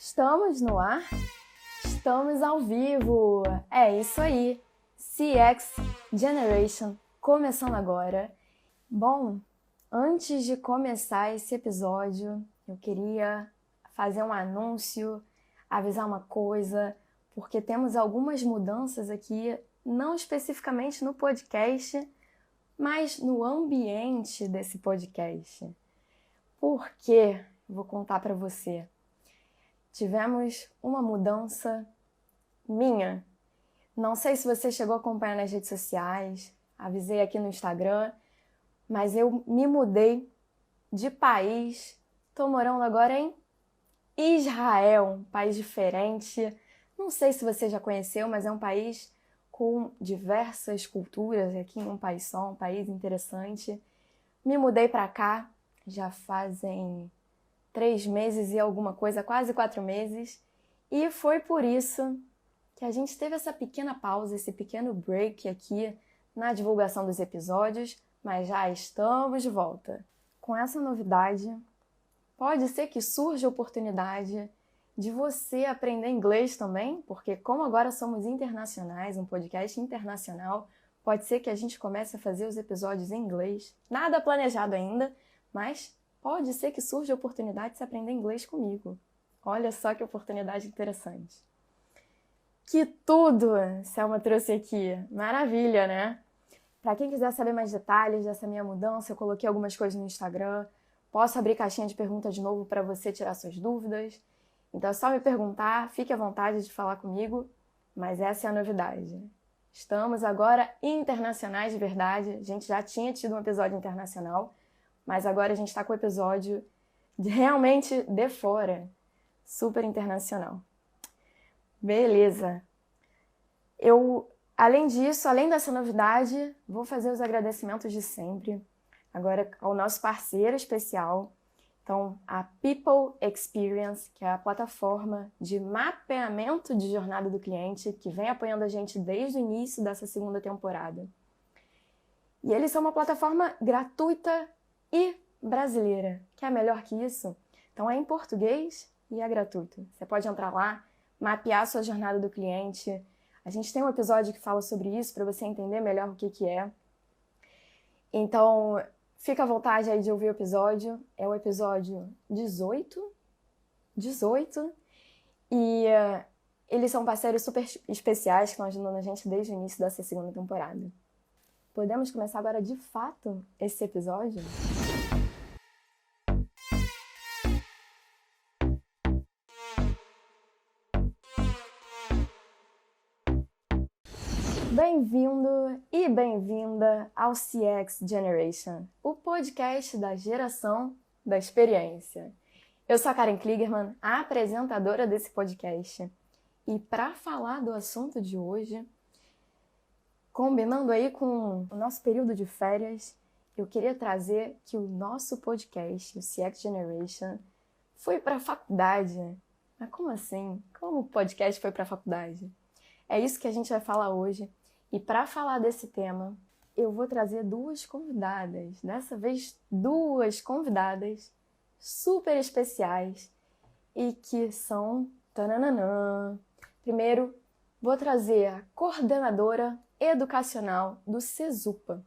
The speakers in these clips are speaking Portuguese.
Estamos no ar, estamos ao vivo, é isso aí, CX Generation começando agora. Bom, antes de começar esse episódio, eu queria fazer um anúncio, avisar uma coisa, porque temos algumas mudanças aqui, não especificamente no podcast, mas no ambiente desse podcast. Por quê? Vou contar para você. Tivemos uma mudança minha. Não sei se você chegou a acompanhar nas redes sociais, avisei aqui no Instagram, mas eu me mudei de país. Estou morando agora em Israel, um país diferente. Não sei se você já conheceu, mas é um país com diversas culturas aqui em um país só, um país interessante. Me mudei para cá, já fazem 3 meses e alguma coisa, quase 4 meses. E foi por isso que a gente teve essa pequena pausa, esse pequeno break aqui na divulgação dos episódios, mas já estamos de volta. Com essa novidade, pode ser que surja a oportunidade de você aprender inglês também, porque como agora somos internacionais, um podcast internacional, pode ser que a gente comece a fazer os episódios em inglês. Nada planejado ainda, mas pode ser que surja a oportunidade de se aprender inglês comigo. Olha só que oportunidade interessante. Que tudo Selma trouxe aqui. Maravilha, né? Para quem quiser saber mais detalhes dessa minha mudança, eu coloquei algumas coisas no Instagram. Posso abrir caixinha de perguntas de novo para você tirar suas dúvidas. Então é só me perguntar, fique à vontade de falar comigo, mas essa é a novidade. Estamos agora internacionais de verdade. A gente já tinha tido um episódio internacional, mas agora a gente está com o episódio realmente de fora. Super internacional. Beleza. Além disso, além dessa novidade, vou fazer os agradecimentos de sempre. Agora ao nosso parceiro especial. Então, a People Experience, que é a plataforma de mapeamento de jornada do cliente, que vem apoiando a gente desde o início dessa segunda temporada. E eles são uma plataforma gratuita e brasileira. Quer melhor que isso? Então é em português e é gratuito. Você pode entrar lá, mapear a sua jornada do cliente. A gente tem um episódio que fala sobre isso para você entender melhor o que é. Então, fica à vontade aí de ouvir o episódio. É o episódio 18. E eles são parceiros super especiais que estão ajudando a gente desde o início dessa segunda temporada. Podemos começar agora de fato esse episódio? Bem-vindo e bem-vinda ao CX Generation, o podcast da geração da experiência. Eu sou a Karen Kligerman, a apresentadora desse podcast. E para falar do assunto de hoje, combinando aí com o nosso período de férias, eu queria trazer que o nosso podcast, o CX Generation, foi para a faculdade. Mas como assim? Como o podcast foi para a faculdade? É isso que a gente vai falar hoje. E para falar desse tema, eu vou trazer 2 convidadas. Dessa vez, 2 convidadas super especiais e que são... Tananã. Primeiro, vou trazer a coordenadora educacional do CESUPA.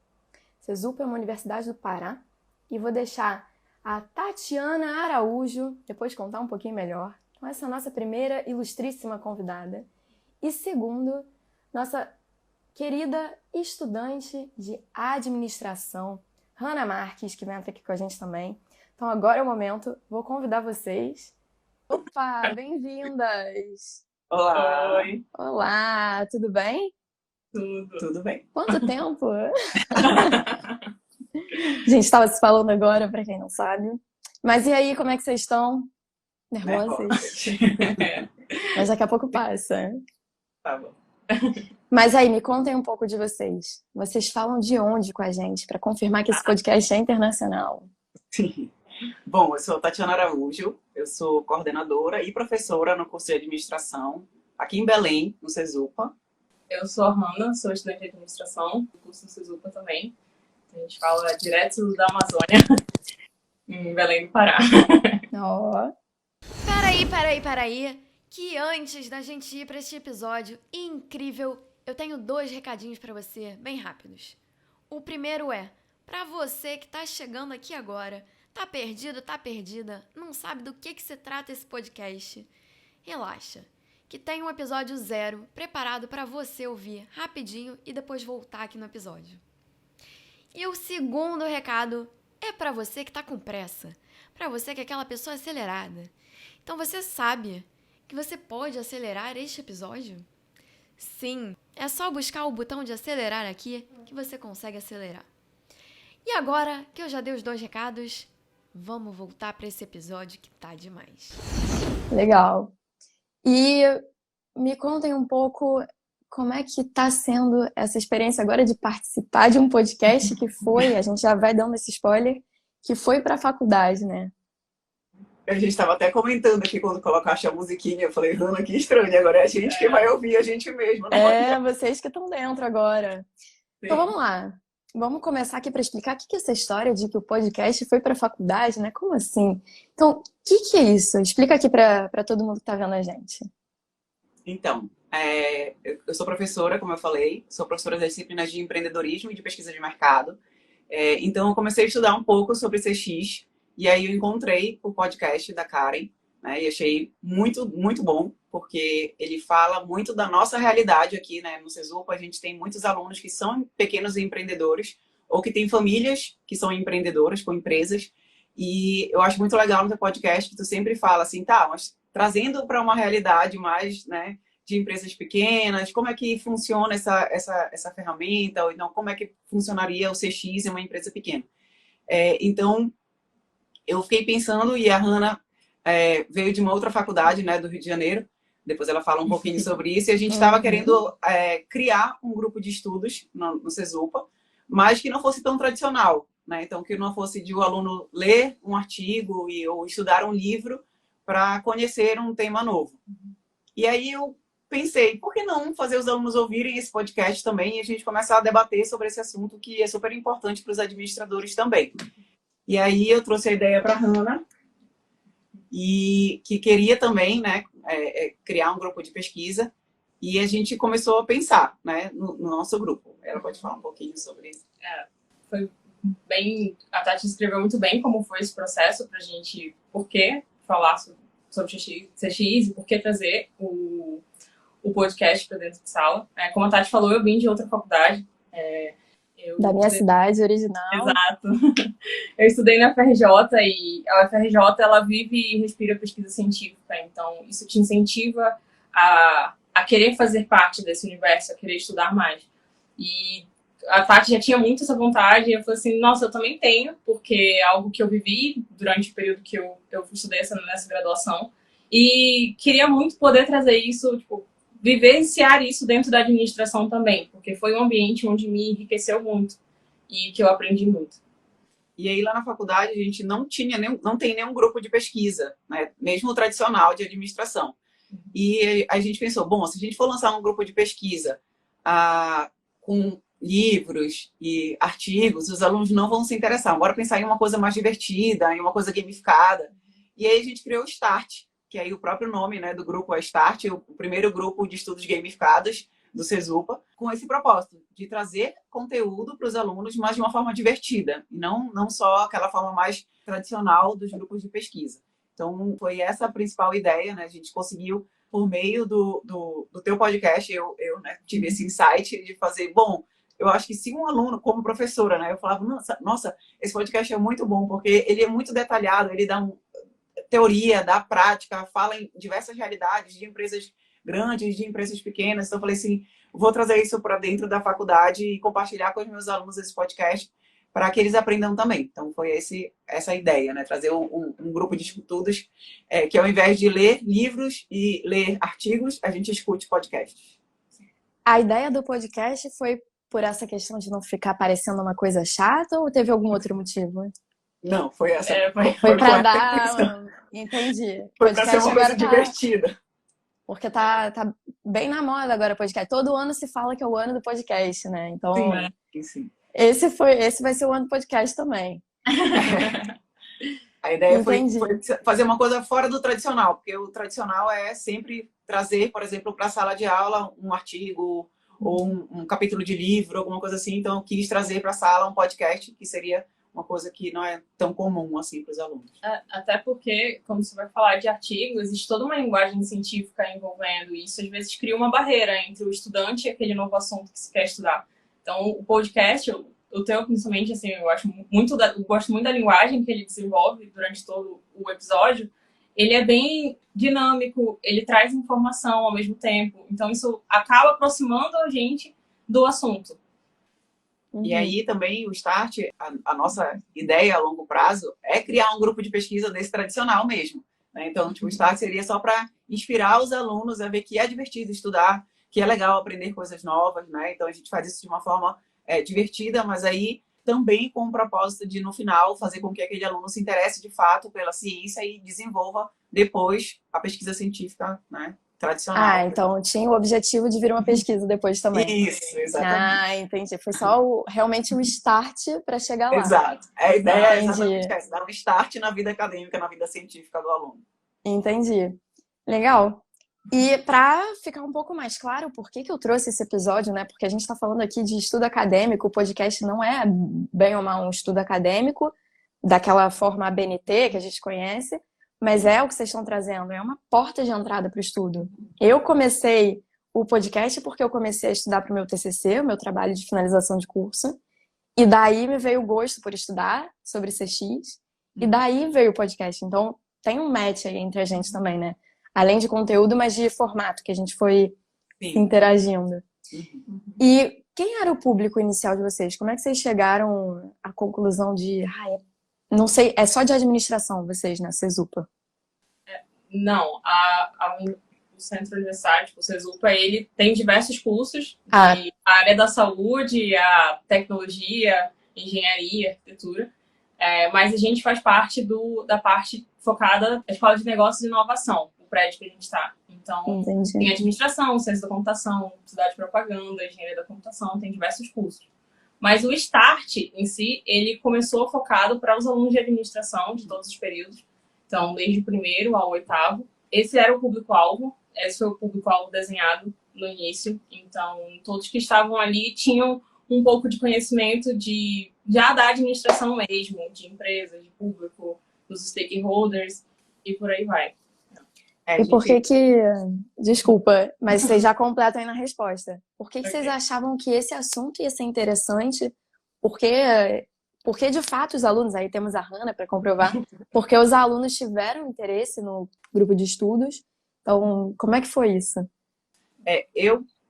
CESUPA é uma universidade do Pará. E vou deixar a Tatiana Araújo, depois contar um pouquinho melhor. Então, essa é a nossa primeira ilustríssima convidada. E segundo, nossa querida estudante de administração, Hanna Marques, que vem aqui com a gente também. Então agora é o momento, vou convidar vocês. Opa, bem-vindas! Olá! Oi, Olá, tudo bem? Tudo bem? Quanto tempo? A gente estava se falando agora, para quem não sabe. Mas e aí, como é que vocês estão? Nervosas? Mas daqui a pouco passa. Tá bom. Mas aí, me contem um pouco de vocês. Vocês falam de onde com a gente, para confirmar que esse podcast é internacional? Sim. Bom, eu sou Tatiana Araújo, eu sou coordenadora e professora no curso de administração aqui em Belém, no CESUPA. eu sou a Hanna, sou estudante de administração, do curso do CESUPA também. A gente fala direto da Amazônia, em Belém do Pará. Ó. Peraí, que antes da gente ir para este episódio incrível, eu tenho 2 recadinhos para você, bem rápidos. O primeiro é, para você que tá chegando aqui agora, tá perdido, tá perdida, não sabe do que se trata esse podcast, relaxa, que tem um episódio 0 preparado para você ouvir rapidinho e depois voltar aqui no episódio. E o segundo recado é para você que tá com pressa, para você que é aquela pessoa acelerada. Então você sabe que você pode acelerar este episódio? Sim, é só buscar o botão de acelerar aqui que você consegue acelerar. E agora que eu já dei os 2 recados, vamos voltar para esse episódio que tá demais. Legal. E me contem um pouco como é que tá sendo essa experiência agora de participar de um podcast que foi, a gente já vai dando esse spoiler, que foi para a faculdade, né? A gente estava até comentando aqui quando colocaste a musiquinha. Eu falei, Hannah, que estranho. Agora é a gente que vai ouvir a gente mesmo. Vocês que estão dentro agora. Sim. Então vamos lá. Vamos começar aqui para explicar o que é essa história de que o podcast foi para a faculdade, né? Como assim? Então, o que é isso? Explica aqui para todo mundo que está vendo a gente. Então, eu sou professora, como eu falei. Sou professora das disciplinas de empreendedorismo e de pesquisa de mercado. Então, eu comecei a estudar um pouco sobre CX. E aí eu encontrei o podcast da Karen, né? E achei muito, muito bom, porque ele fala muito da nossa realidade aqui, né? No Cesupa, a gente tem muitos alunos que são pequenos empreendedores ou que têm famílias que são empreendedoras com empresas. E eu acho muito legal no teu podcast que tu sempre fala assim, tá, mas trazendo para uma realidade mais, né, de empresas pequenas, como é que funciona essa ferramenta, ou então como é que funcionaria o CX em uma empresa pequena. Então, eu fiquei pensando, e a Hannah veio de uma outra faculdade, né, do Rio de Janeiro. Depois ela fala um pouquinho sobre isso. E a gente estava querendo criar um grupo de estudos no Cesupa, mas que não fosse tão tradicional, né? Então, que não fosse de o aluno ler um artigo ou estudar um livro para conhecer um tema novo. E aí eu pensei, por que não fazer os alunos ouvirem esse podcast também e a gente começar a debater sobre esse assunto que é super importante para os administradores também. E aí eu trouxe a ideia para a Hannah, e que queria também, né, criar um grupo de pesquisa, e a gente começou a pensar, né, no nosso grupo. Ela pode falar um pouquinho sobre isso? Foi bem... A Tati escreveu muito bem como foi esse processo para a gente, por que falar sobre CX e por que trazer o podcast para dentro de sala. Como a Tati falou, eu vim de outra faculdade, Da minha cidade original. Exato. Eu estudei na FRJ e a FRJ, ela vive e respira pesquisa científica. Então, isso te incentiva a querer fazer parte desse universo, a querer estudar mais. E a Tati já tinha muito essa vontade. E eu falei assim, nossa, eu também tenho, porque é algo que eu vivi durante o período que eu estudei nessa graduação. E queria muito poder trazer isso, tipo, vivenciar isso dentro da administração também, porque foi um ambiente onde me enriqueceu muito e que eu aprendi muito. E aí lá na faculdade a gente não tem nenhum grupo de pesquisa, né? Mesmo o tradicional de administração. E a gente pensou, bom, se a gente for lançar um grupo de pesquisa com livros e artigos, os alunos não vão se interessar. Bora pensar em uma coisa mais divertida, em uma coisa gamificada. E aí a gente criou o Start, que aí o próprio nome, né, do grupo é Start, o primeiro grupo de estudos gamificados do Cesupa, com esse propósito de trazer conteúdo para os alunos, mas de uma forma divertida, e não só aquela forma mais tradicional dos grupos de pesquisa. Então, foi essa a principal ideia, né? A gente conseguiu, por meio do teu podcast, eu né, tive esse insight de fazer, bom, eu acho que se um aluno, como professora, né, eu falava, nossa, esse podcast é muito bom, porque ele é muito detalhado, ele dá teoria, da prática, fala em diversas realidades de empresas grandes, de empresas pequenas. Então, eu falei assim, vou trazer isso para dentro da faculdade e compartilhar com os meus alunos esse podcast para que eles aprendam também. Então, foi essa ideia, né? Trazer um grupo de estudos que, ao invés de ler livros e ler artigos, a gente escute podcasts. A ideia do podcast foi por essa questão de não ficar parecendo uma coisa chata ou teve algum outro motivo? Não, foi essa. Foi para dar... Entendi. Foi para ser uma coisa divertida. Porque tá bem na moda agora o podcast. Todo ano se fala que é o ano do podcast, né? Então, sim. Esse vai ser o ano do podcast também. A ideia foi Entendi. fazer uma coisa fora do tradicional, porque o tradicional é sempre trazer, por exemplo, para a sala de aula um artigo ou um capítulo de livro, alguma coisa assim. Então, eu quis trazer para a sala um podcast, que seria uma coisa que não é tão comum assim para os alunos. Até porque, como você vai falar de artigo, existe toda uma linguagem científica envolvendo isso. Às vezes cria uma barreira entre o estudante e aquele novo assunto que se quer estudar. Então, o podcast, o teu, principalmente, assim, eu gosto muito da linguagem que ele desenvolve durante todo o episódio. Ele é bem dinâmico, ele traz informação ao mesmo tempo. Então, isso acaba aproximando a gente do assunto. E aí também o Start, a nossa ideia a longo prazo é criar um grupo de pesquisa desse tradicional mesmo, né? Então, tipo, o Start seria só para inspirar os alunos a ver que é divertido estudar, que é legal aprender coisas novas, né? Então, a gente faz isso de uma forma divertida, mas aí também com o propósito de, no final, fazer com que aquele aluno se interesse de fato pela ciência e desenvolva depois a pesquisa científica, né, tradicional. Então tinha o objetivo de vir uma pesquisa depois também. Isso, exatamente. Entendi. Foi só realmente o start para chegar lá. Exato. A ideia é Entendi. exatamente essa, dar um start na vida acadêmica, na vida científica do aluno. Entendi. Legal. E para ficar um pouco mais claro por que eu trouxe esse episódio, né? Porque a gente está falando aqui de estudo acadêmico, o podcast não é bem ou mal um estudo acadêmico, daquela forma ABNT que a gente conhece, mas é o que vocês estão trazendo, é uma porta de entrada para o estudo. Eu comecei o podcast porque eu comecei a estudar para o meu TCC, o meu trabalho de finalização de curso, e daí me veio o gosto por estudar sobre CX, e daí veio o podcast. Então, tem um match aí entre a gente também, né? Além de conteúdo, mas de formato, que a gente foi interagindo. E quem era o público inicial de vocês? Como é que vocês chegaram à conclusão de... não sei, é só de administração vocês, né? CESUPA. Não, o Centro Universitário, o CESUPA, ele tem diversos cursos. E a área da saúde, a tecnologia, engenharia, arquitetura. Mas a gente faz parte da parte focada na Escola de Negócios e Inovação, o prédio que a gente está. Então, Entendi. Tem administração, ciência da computação, publicidade e propaganda, engenharia da computação, tem diversos cursos. Mas o Start, em si, ele começou focado para os alunos de administração de todos os períodos. Então, desde o primeiro ao oitavo. Esse era o público-alvo. Esse foi o público-alvo desenhado no início. Então, todos que estavam ali tinham um pouco de conhecimento já da administração mesmo, de empresas, de público, dos stakeholders e por aí vai. E por que... Desculpa, mas vocês já completam aí na resposta. Por que vocês achavam que esse assunto ia ser interessante? Porque de fato os alunos, aí temos a Hannah para comprovar, porque os alunos tiveram interesse no grupo de estudos. Então, como é que foi isso?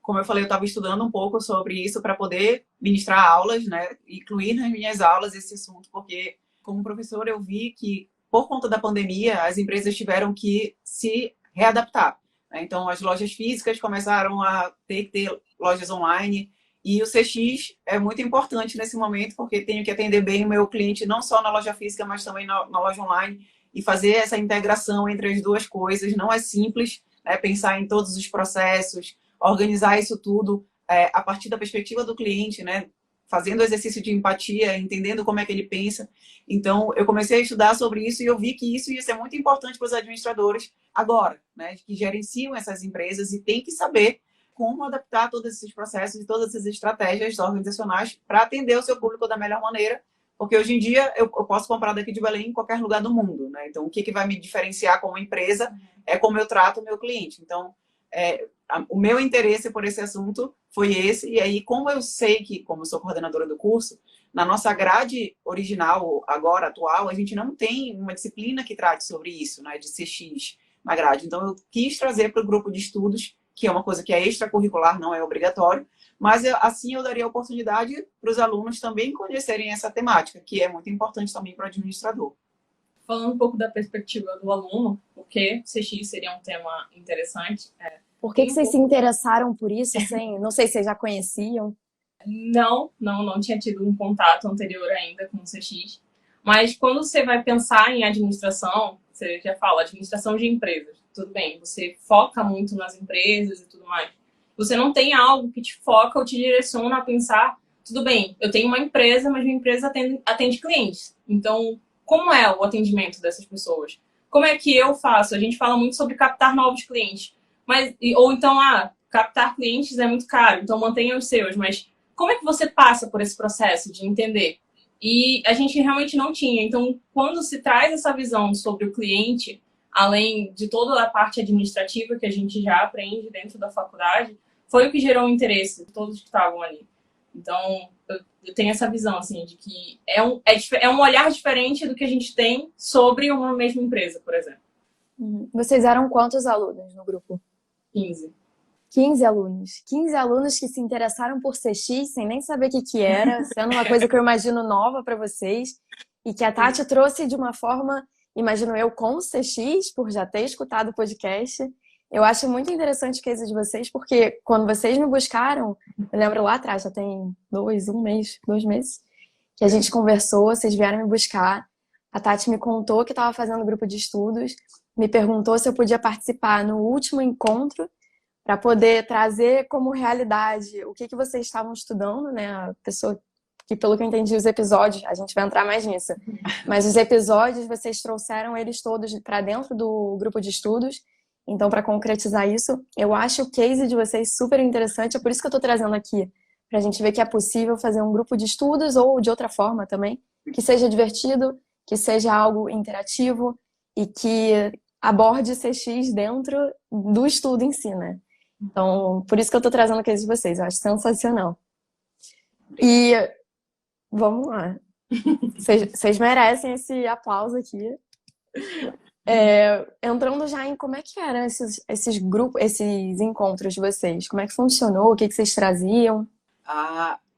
Como eu falei, eu estava estudando um pouco sobre isso para poder ministrar aulas, né? Incluir nas minhas aulas esse assunto, porque como professora eu vi que por conta da pandemia, as empresas tiveram que se readaptar, né? Então, as lojas físicas começaram a ter que ter lojas online e o CX é muito importante nesse momento porque tenho que atender bem o meu cliente não só na loja física, mas também na loja online e fazer essa integração entre as duas coisas. Não é simples, né? Pensar em todos os processos, organizar isso tudo a partir da perspectiva do cliente, né? Fazendo exercício de empatia, entendendo como é que ele pensa. Então, eu comecei a estudar sobre isso e eu vi que isso ia ser muito importante para os administradores agora, né, que gerenciam essas empresas e tem que saber como adaptar todos esses processos e todas essas estratégias organizacionais para atender o seu público da melhor maneira, porque hoje em dia eu posso comprar daqui de Belém em qualquer lugar do mundo, né? Então, o que vai me diferenciar como empresa é como eu trato o meu cliente. Então, o meu interesse por esse assunto foi esse, e aí como eu sei que, como eu sou coordenadora do curso, na nossa grade original, agora, atual, a gente não tem uma disciplina que trate sobre isso, né, de CX na grade. Então eu quis trazer para o grupo de estudos, que é uma coisa que é extracurricular, não é obrigatório, mas assim eu daria a oportunidade para os alunos também conhecerem essa temática, que é muito importante também para o administrador. Falando um pouco da perspectiva do aluno, porque CX seria um tema interessante. Por que vocês se interessaram por isso? Assim, não sei se vocês já conheciam. Não tinha tido um contato anterior ainda com o CX. Mas quando você vai pensar em administração, você já fala administração de empresas. Tudo bem, você foca muito nas empresas e tudo mais. Você não tem algo que te foca ou te direciona a pensar, tudo bem, eu tenho uma empresa, mas minha empresa atende clientes. Então, como é o atendimento dessas pessoas? Como é que eu faço? A gente fala muito sobre captar novos clientes, mas ou então, captar clientes é muito caro, então mantenha os seus, mas como é que você passa por esse processo de entender? E a gente realmente não tinha. Então, quando se traz essa visão sobre o cliente, além de toda a parte administrativa que a gente já aprende dentro da faculdade, foi o que gerou o interesse de todos que estavam ali. Então, eu tenho essa visão, assim, de que é um olhar diferente do que a gente tem sobre uma mesma empresa, por exemplo. Vocês eram quantos alunos no grupo? 15. 15 alunos. 15 alunos que se interessaram por CX sem nem saber o que era, sendo uma coisa que eu imagino nova para vocês, e que a Tati trouxe de uma forma, imagino eu, com o CX, por já ter escutado o podcast. Eu acho muito interessante o case de vocês, porque quando vocês me buscaram, eu lembro lá atrás, já tem 2 meses, que a gente conversou, vocês vieram me buscar, a Tati me contou que estava fazendo grupo de estudos, me perguntou se eu podia participar no último encontro, para poder trazer como realidade o que vocês estavam estudando, né? A pessoa que, pelo que eu entendi, os episódios, a gente vai entrar mais nisso, mas os episódios, vocês trouxeram eles todos para dentro do grupo de estudos. Então, para concretizar isso, eu acho o case de vocês super interessante, é por isso que eu estou trazendo aqui, para a gente ver que é possível fazer um grupo de estudos ou de outra forma também, que seja divertido, que seja algo interativo e que aborde CX dentro do estudo em si, né? Então, por isso que eu tô trazendo o case de vocês. Eu acho sensacional. E vamos lá. Vocês merecem esse aplauso aqui. Entrando já em como é que eram esses grupos, esses encontros de vocês. Como é que funcionou? O que vocês traziam?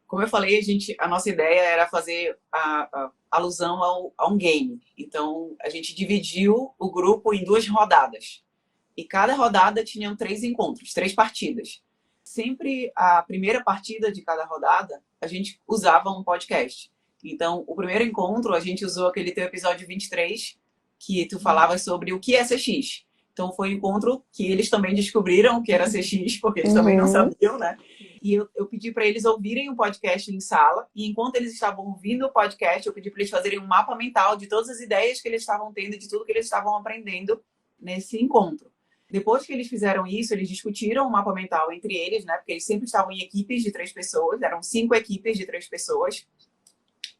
Como eu falei, a nossa ideia era fazer a alusão a um game. Então, a gente dividiu o grupo em 2 rodadas. E cada rodada tinham 3 encontros, 3 partidas. Sempre a primeira partida de cada rodada, a gente usava um podcast. Então, o primeiro encontro, a gente usou aquele teu episódio 23, que tu falavas sobre o que é CX. Então, foi um encontro que eles também descobriram o que era CX, porque eles também não sabiam, né? E eu pedi para eles ouvirem o podcast em sala, e enquanto eles estavam ouvindo o podcast, eu pedi para eles fazerem um mapa mental de todas as ideias que eles estavam tendo, de tudo que eles estavam aprendendo nesse encontro. Depois que eles fizeram isso, eles discutiram o mapa mental entre eles, né? Porque eles sempre estavam em equipes de 3 pessoas, eram 5 equipes de 3 pessoas.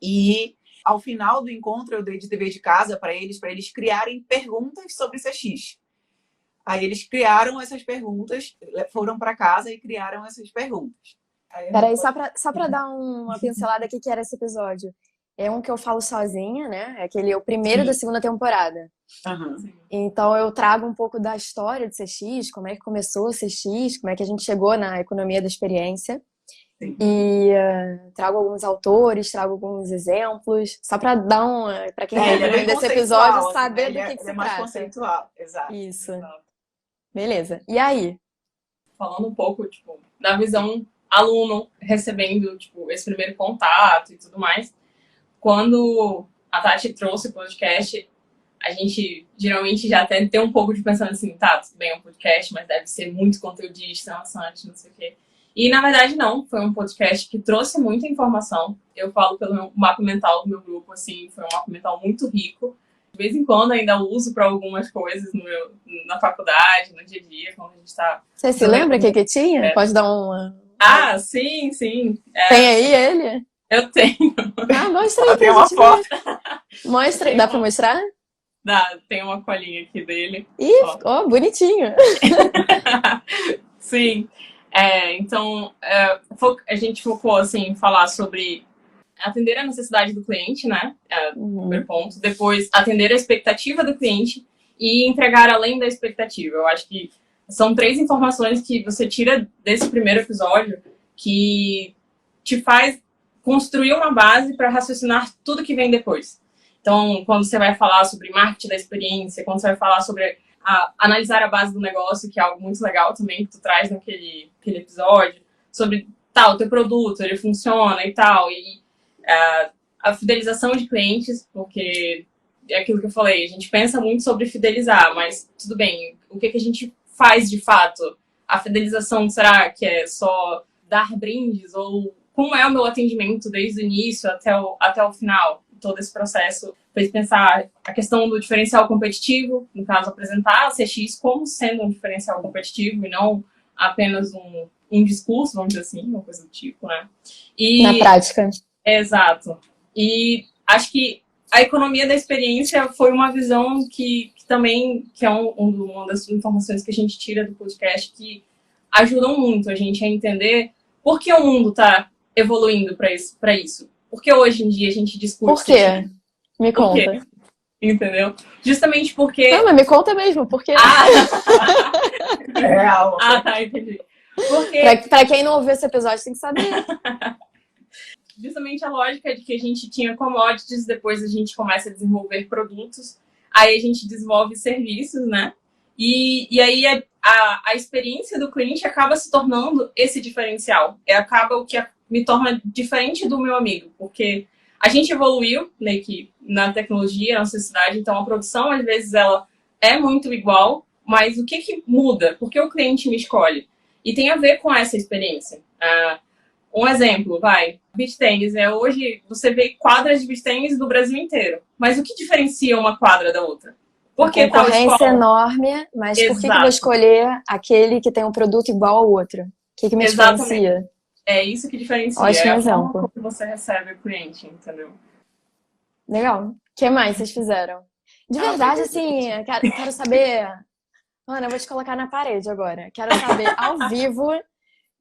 E ao final do encontro, eu dei de dever de casa para eles criarem perguntas sobre CX. Aí eles criaram essas perguntas, foram para casa e criaram essas perguntas. Peraí, só pra dar uma pincelada aqui que era esse episódio. É um que eu falo sozinha, né? É o primeiro da segunda temporada. Uhum. Então eu trago um pouco da história de CX, como é que começou o CX, como é que a gente chegou na economia da experiência. Sim. E trago alguns autores, trago alguns exemplos, só para dar para quem está vendo desse episódio saber do que se é mais trata. conceitual, exato. Isso. Exato. Beleza. E aí? Falando um pouco, da visão aluno recebendo, esse primeiro contato e tudo mais. Quando a Tati trouxe o podcast, a gente geralmente já até tem um pouco de pensando assim, tá, tudo bem, é um podcast, mas deve ser muito conteudista, maçante, não sei o quê. E, na verdade, não. Foi um podcast que trouxe muita informação. Eu falo pelo mapa mental do meu grupo, assim, foi um mapa mental muito rico. De vez em quando ainda uso para algumas coisas na faculdade, no dia a dia, quando a gente tá... Você se lembra o que tinha? Pode dar uma... Sim. Tem aí ele? Eu tenho. Mostra aí. Tem uma foto. Mostra. Dá pra mostrar? Dá, tem uma colinha aqui dele. Ih, bonitinho. Sim. Então, a gente focou assim, em falar sobre atender a necessidade do cliente, né? Primeiro ponto. Depois, atender a expectativa do cliente e entregar além da expectativa. Eu acho que são 3 informações que você tira desse primeiro episódio que te faz construir uma base para raciocinar tudo que vem depois. Então, quando você vai falar sobre marketing da experiência, quando você vai falar sobre analisar a base do negócio, que é algo muito legal também que tu traz naquele episódio, sobre o teu produto, ele funciona e tal, e a fidelização de clientes, porque é aquilo que eu falei, a gente pensa muito sobre fidelizar, mas tudo bem, o que a gente faz de fato? A fidelização, será que é só dar brindes? Ou como é o meu atendimento desde o início até o final? Todo esse processo fez pensar a questão do diferencial competitivo, no caso, apresentar a CX como sendo um diferencial competitivo e não apenas um discurso, vamos dizer assim, uma coisa do tipo, né? Na prática. Exato. E acho que a economia da experiência foi uma visão que também, que é uma das informações que a gente tira do podcast, que ajudam muito a gente a entender por que o mundo está evoluindo para isso. Por que hoje em dia a gente discute... Por quê? Me Por conta. quê? Entendeu? Justamente porque... Não, mas me conta mesmo, porque... Real. Tá, entendi. Porque... Pra quem não ouviu esse episódio, tem que saber. Justamente a lógica de que a gente tinha commodities, depois a gente começa a desenvolver produtos, aí a gente desenvolve serviços, né? E aí a experiência do cliente acaba se tornando esse diferencial. Acaba o que me torna diferente do meu amigo, porque a gente evoluiu, né, na tecnologia, na sociedade, então a produção, às vezes, ela é muito igual, mas o que muda? Por que o cliente me escolhe? E tem a ver com essa experiência. Um exemplo, beach tennis. Hoje você vê quadras de beach tennis do Brasil inteiro. Mas o que diferencia uma quadra da outra? Por que tal escola? Concorrência enorme, mas Exato. Por que eu vou escolher aquele que tem um produto igual ao outro? O que me diferencia? É isso que diferencia. Ótimo exemplo. Que você recebe o cliente, entendeu? Legal. O que mais vocês fizeram? De verdade, assim, quero saber... Ana, eu vou te colocar na parede agora. Quero saber, ao vivo, o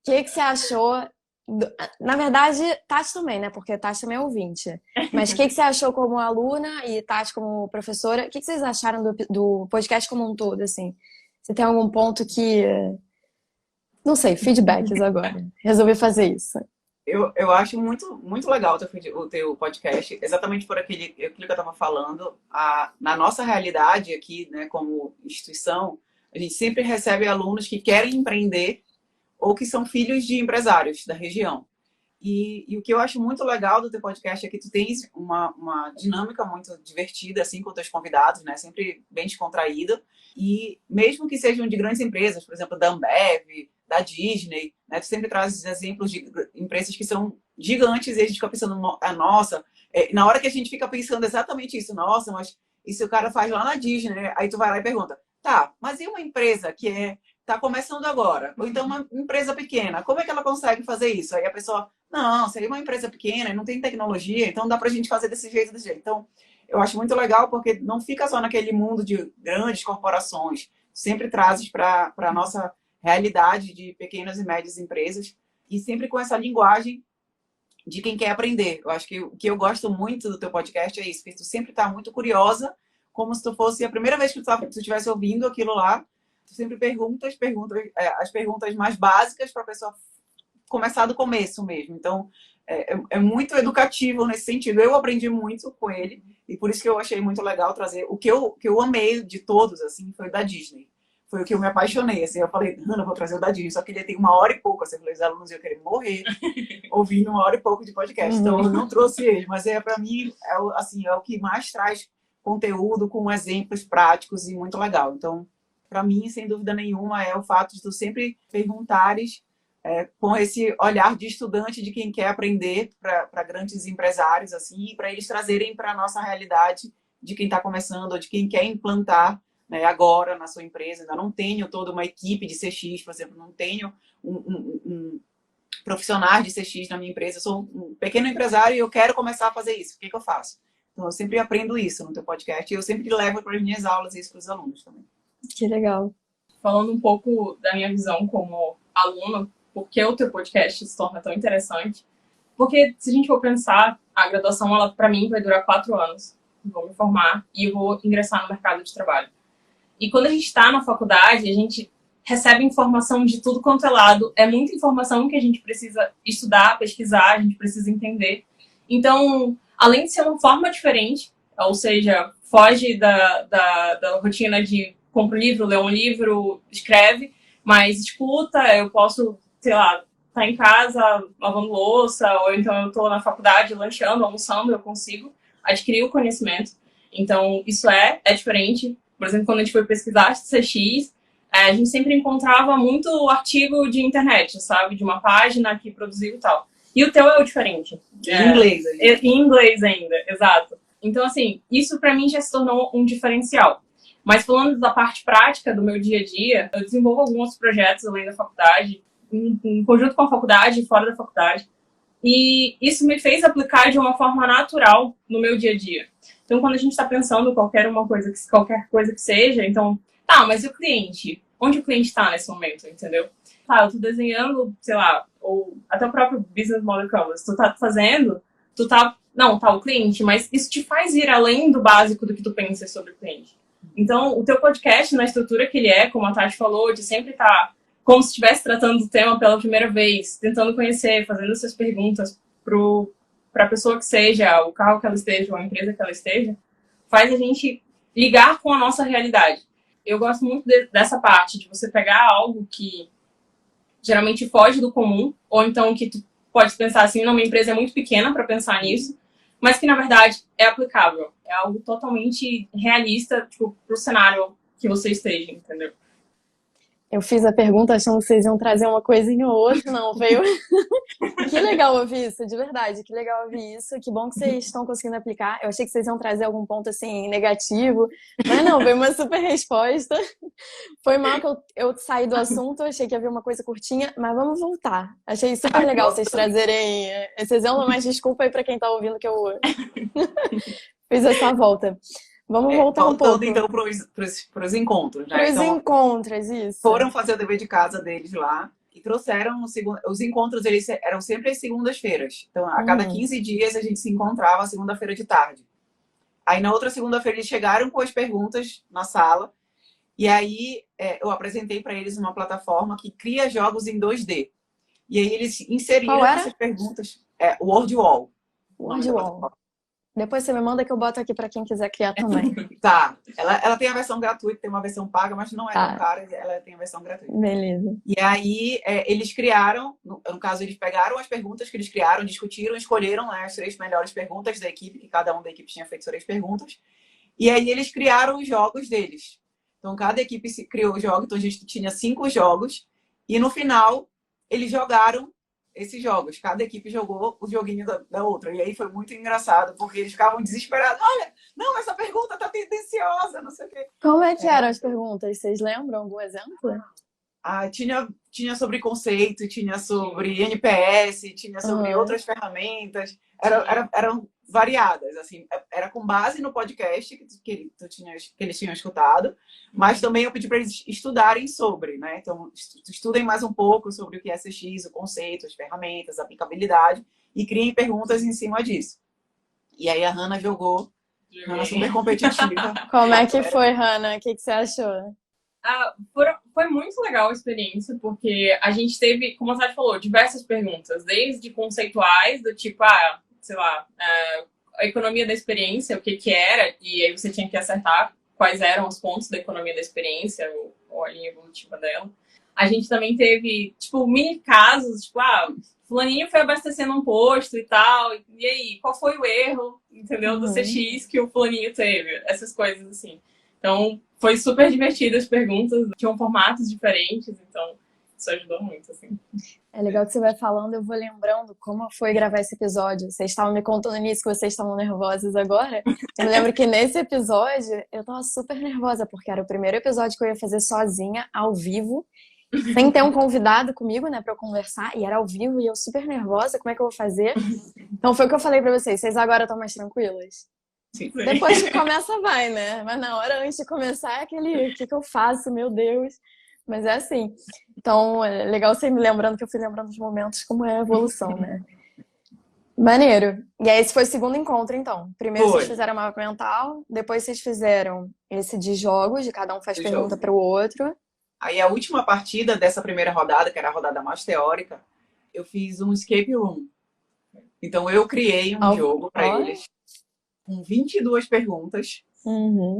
que você achou... Na verdade, Tati também, né? Porque Tati também é ouvinte. Mas o que você achou como aluna e Tati como professora? O que vocês acharam do podcast como um todo, assim? Você tem algum ponto que... Não sei, feedbacks agora. Resolvi fazer isso. Eu acho muito legal o teu podcast, exatamente por aquilo que eu estava falando. Na nossa realidade aqui, né, como instituição, a gente sempre recebe alunos que querem empreender ou que são filhos de empresários da região. E o que eu acho muito legal do teu podcast é que tu tens uma dinâmica muito divertida, assim, com teus convidados, né? Sempre bem descontraída. E mesmo que sejam de grandes empresas, por exemplo, da Ambev, da Disney, né? Tu sempre traz exemplos de empresas que são gigantes e a gente fica pensando, nossa, na hora que a gente fica pensando exatamente isso, nossa, mas isso o cara faz lá na Disney, né? Aí tu vai lá e pergunta, tá, mas e uma empresa que está começando agora? Ou então uma empresa pequena, como é que ela consegue fazer isso? Aí a pessoa, não, seria uma empresa pequena, não tem tecnologia, então dá pra gente fazer desse jeito, desse jeito. Então, eu acho muito legal porque não fica só naquele mundo de grandes corporações, sempre trazes para a nossa realidade de pequenas e médias empresas e sempre com essa linguagem de quem quer aprender. Eu acho que o que eu gosto muito do teu podcast é isso, que tu sempre está muito curiosa, como se tu fosse a primeira vez que tu estivesse ouvindo aquilo lá. Tu sempre perguntas as perguntas mais básicas para a pessoa começar do começo mesmo. Então, é muito educativo nesse sentido. Eu aprendi muito com ele e por isso que eu achei muito legal trazer. O que eu amei de todos, assim, foi o da Disney. Foi o que eu me apaixonei. Assim, eu falei, Ana, eu vou trazer o da Disney. Só que ele tem 1h e pouco. Assim, eu falei, os alunos iam querer morrer ouvindo 1h e pouco de podcast. Então, eu não trouxe ele. Mas, para mim, é o que mais traz conteúdo com exemplos práticos e muito legal. Então, para mim, sem dúvida nenhuma, é o fato de tu sempre perguntares com esse olhar de estudante, de quem quer aprender para grandes empresários, assim, para eles trazerem para a nossa realidade de quem está começando ou de quem quer implantar, né, agora na sua empresa. Ainda não tenho toda uma equipe de CX, por exemplo, não tenho um profissional de CX na minha empresa. Eu sou um pequeno empresário e eu quero começar a fazer isso. O que eu faço? Então, eu sempre aprendo isso no teu podcast e eu sempre levo para as minhas aulas isso para os alunos também. Que legal. Falando um pouco da minha visão como aluna, por que o teu podcast se torna tão interessante? Porque se a gente for pensar, a graduação, ela para mim vai durar 4 anos. Eu vou me formar e eu vou ingressar no mercado de trabalho. E quando a gente está na faculdade, a gente recebe informação de tudo quanto é lado. É muita informação que a gente precisa estudar, pesquisar, a gente precisa entender. Então, além de ser uma forma diferente, ou seja, foge da rotina de compra um livro, lê um livro, escreve, mas escuta, eu posso, sei lá, estar em casa lavando louça, ou então eu estou na faculdade lanchando, almoçando, eu consigo adquirir o conhecimento. Então, isso é diferente. Por exemplo, quando a gente foi pesquisar CX, a gente sempre encontrava muito artigo de internet, sabe? De uma página que produziu e tal. E o teu é o diferente. Em inglês ainda. Em inglês ainda, exato. Então, assim, isso para mim já se tornou um diferencial. Mas falando da parte prática do meu dia a dia, eu desenvolvo alguns projetos além da faculdade, em conjunto com a faculdade e fora da faculdade. E isso me fez aplicar de uma forma natural no meu dia a dia. Então, quando a gente está pensando qualquer coisa que seja, então, tá, mas e o cliente? Onde o cliente está nesse momento, entendeu? Tá, eu tô desenhando, sei lá, ou até o próprio Business Model Canvas, tu tá fazendo, não, tá, o cliente, mas isso te faz ir além do básico do que tu pensa sobre o cliente. Então, o teu podcast, na estrutura que ele é, como a Tati falou, de sempre estar como se estivesse tratando do tema pela primeira vez, tentando conhecer, fazendo essas perguntas para a pessoa que seja, o carro que ela esteja, ou a empresa que ela esteja, faz a gente ligar com a nossa realidade. Eu gosto muito dessa parte, de você pegar algo que geralmente foge do comum, ou então que tu pode pensar assim, não, minha empresa é muito pequena para pensar nisso, mas que na verdade é aplicável. É algo totalmente realista, tipo, pro cenário que você esteja, entendeu? Eu fiz a pergunta achando que vocês iam trazer uma coisinha ou outra, não, veio. Que legal ouvir isso, de verdade, que legal ouvir isso. Que bom que vocês estão conseguindo aplicar. Eu achei que vocês iam trazer algum ponto assim negativo, mas não, veio uma super resposta. Foi mal que eu saí do assunto, achei que havia uma coisa curtinha, mas vamos voltar. Achei super legal vocês trazerem esse exemplo, mas desculpa aí pra quem tá ouvindo que eu fiz essa volta. Vamos voltar um pouco. Voltando então para os encontros, né? Para os Então, encontros, isso. foram fazer o dever de casa deles lá e trouxeram os encontros, eles eram sempre às segundas-feiras. Então, a cada 15 dias a gente se encontrava segunda-feira de tarde. Aí na outra segunda-feira eles chegaram com as perguntas na sala e aí eu apresentei para eles uma plataforma que cria jogos em 2D. E aí eles inseriram essas perguntas. O WordWall. WordWall. Depois você me manda que eu boto aqui para quem quiser criar também. Tá. Ela tem a versão gratuita, tem uma versão paga, mas não é tão cara, ela tem a versão gratuita. Beleza. E aí eles criaram, no caso, eles pegaram as perguntas que eles criaram, discutiram, escolheram, né, as 3 melhores perguntas da equipe, que cada um da equipe tinha feito 3 perguntas. E aí eles criaram os jogos deles. Então, cada equipe criou o jogo, então a gente tinha 5 jogos. E no final, eles jogaram esses jogos. Cada equipe jogou o joguinho da outra. E aí foi muito engraçado, porque eles ficavam desesperados. Olha, não, essa pergunta tá tendenciosa, não sei o quê. Como é que eram as perguntas? Vocês lembram algum exemplo? Tinha sobre conceito, tinha sobre NPS, tinha sobre outras ferramentas. Eram variadas, assim. Era com base no podcast que eles tinham escutado, mas também eu pedi para eles estudarem sobre, né? Então, estudem mais um pouco sobre o que é CX, o conceito, as ferramentas, a aplicabilidade e criem perguntas em cima disso. E aí a Hannah jogou, Hannah super competitiva. Como é que foi, Hannah? O que você achou? Foi muito legal a experiência, porque a gente teve, como a Sati falou, diversas perguntas, desde conceituais, do tipo, sei lá, a economia da experiência, o que era, e aí você tinha que acertar quais eram os pontos da economia da experiência, ou a linha evolutiva dela. A gente também teve, tipo, mini casos, tipo, fulaninho foi abastecendo um posto e tal, e aí, qual foi o erro, entendeu, do CX que o fulaninho teve? Essas coisas, assim. Então, foi super divertido as perguntas, tinham formatos diferentes, então isso ajudou muito, assim. É legal que você vai falando, eu vou lembrando como foi gravar esse episódio. Vocês estavam me contando nisso que vocês estavam nervosos agora. Eu me lembro que nesse episódio eu tava super nervosa, porque era o primeiro episódio que eu ia fazer sozinha, ao vivo, sem ter um convidado comigo, né, pra eu conversar, e era ao vivo, e eu super nervosa, como é que eu vou fazer? Então foi o que eu falei pra vocês agora estão mais tranquilas? Sim. Depois que começa, vai, né? Mas na hora antes de começar é aquele, o que eu faço, meu Deus. Mas é assim. Então, é legal você me lembrando que eu fui lembrando dos momentos como é a evolução, né? Maneiro. E aí esse foi o segundo encontro, então. Primeiro vocês fizeram mapa mental, depois vocês fizeram esse de jogos, de cada um faz pergunta para o outro. Aí a última partida dessa primeira rodada, que era a rodada mais teórica, eu fiz um escape room. Então eu criei um jogo para eles com 22 perguntas.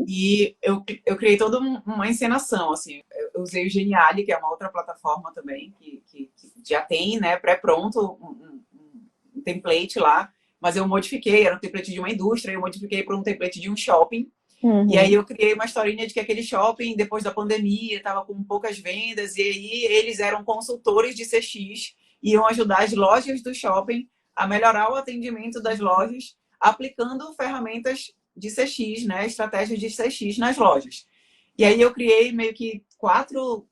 E eu criei toda uma encenação, assim. Eu usei o Geniali, que é uma outra plataforma também, que já tem, né, pré-pronto um template lá, mas eu modifiquei, era um template de uma indústria, eu modifiquei para um template de um shopping. E aí eu criei uma historinha de que aquele shopping, depois da pandemia, estava com poucas vendas, e aí eles eram consultores de CX, iam ajudar as lojas do shopping a melhorar o atendimento das lojas, aplicando ferramentas de CX, né? Estratégias de CX nas lojas. E aí eu criei meio que quatro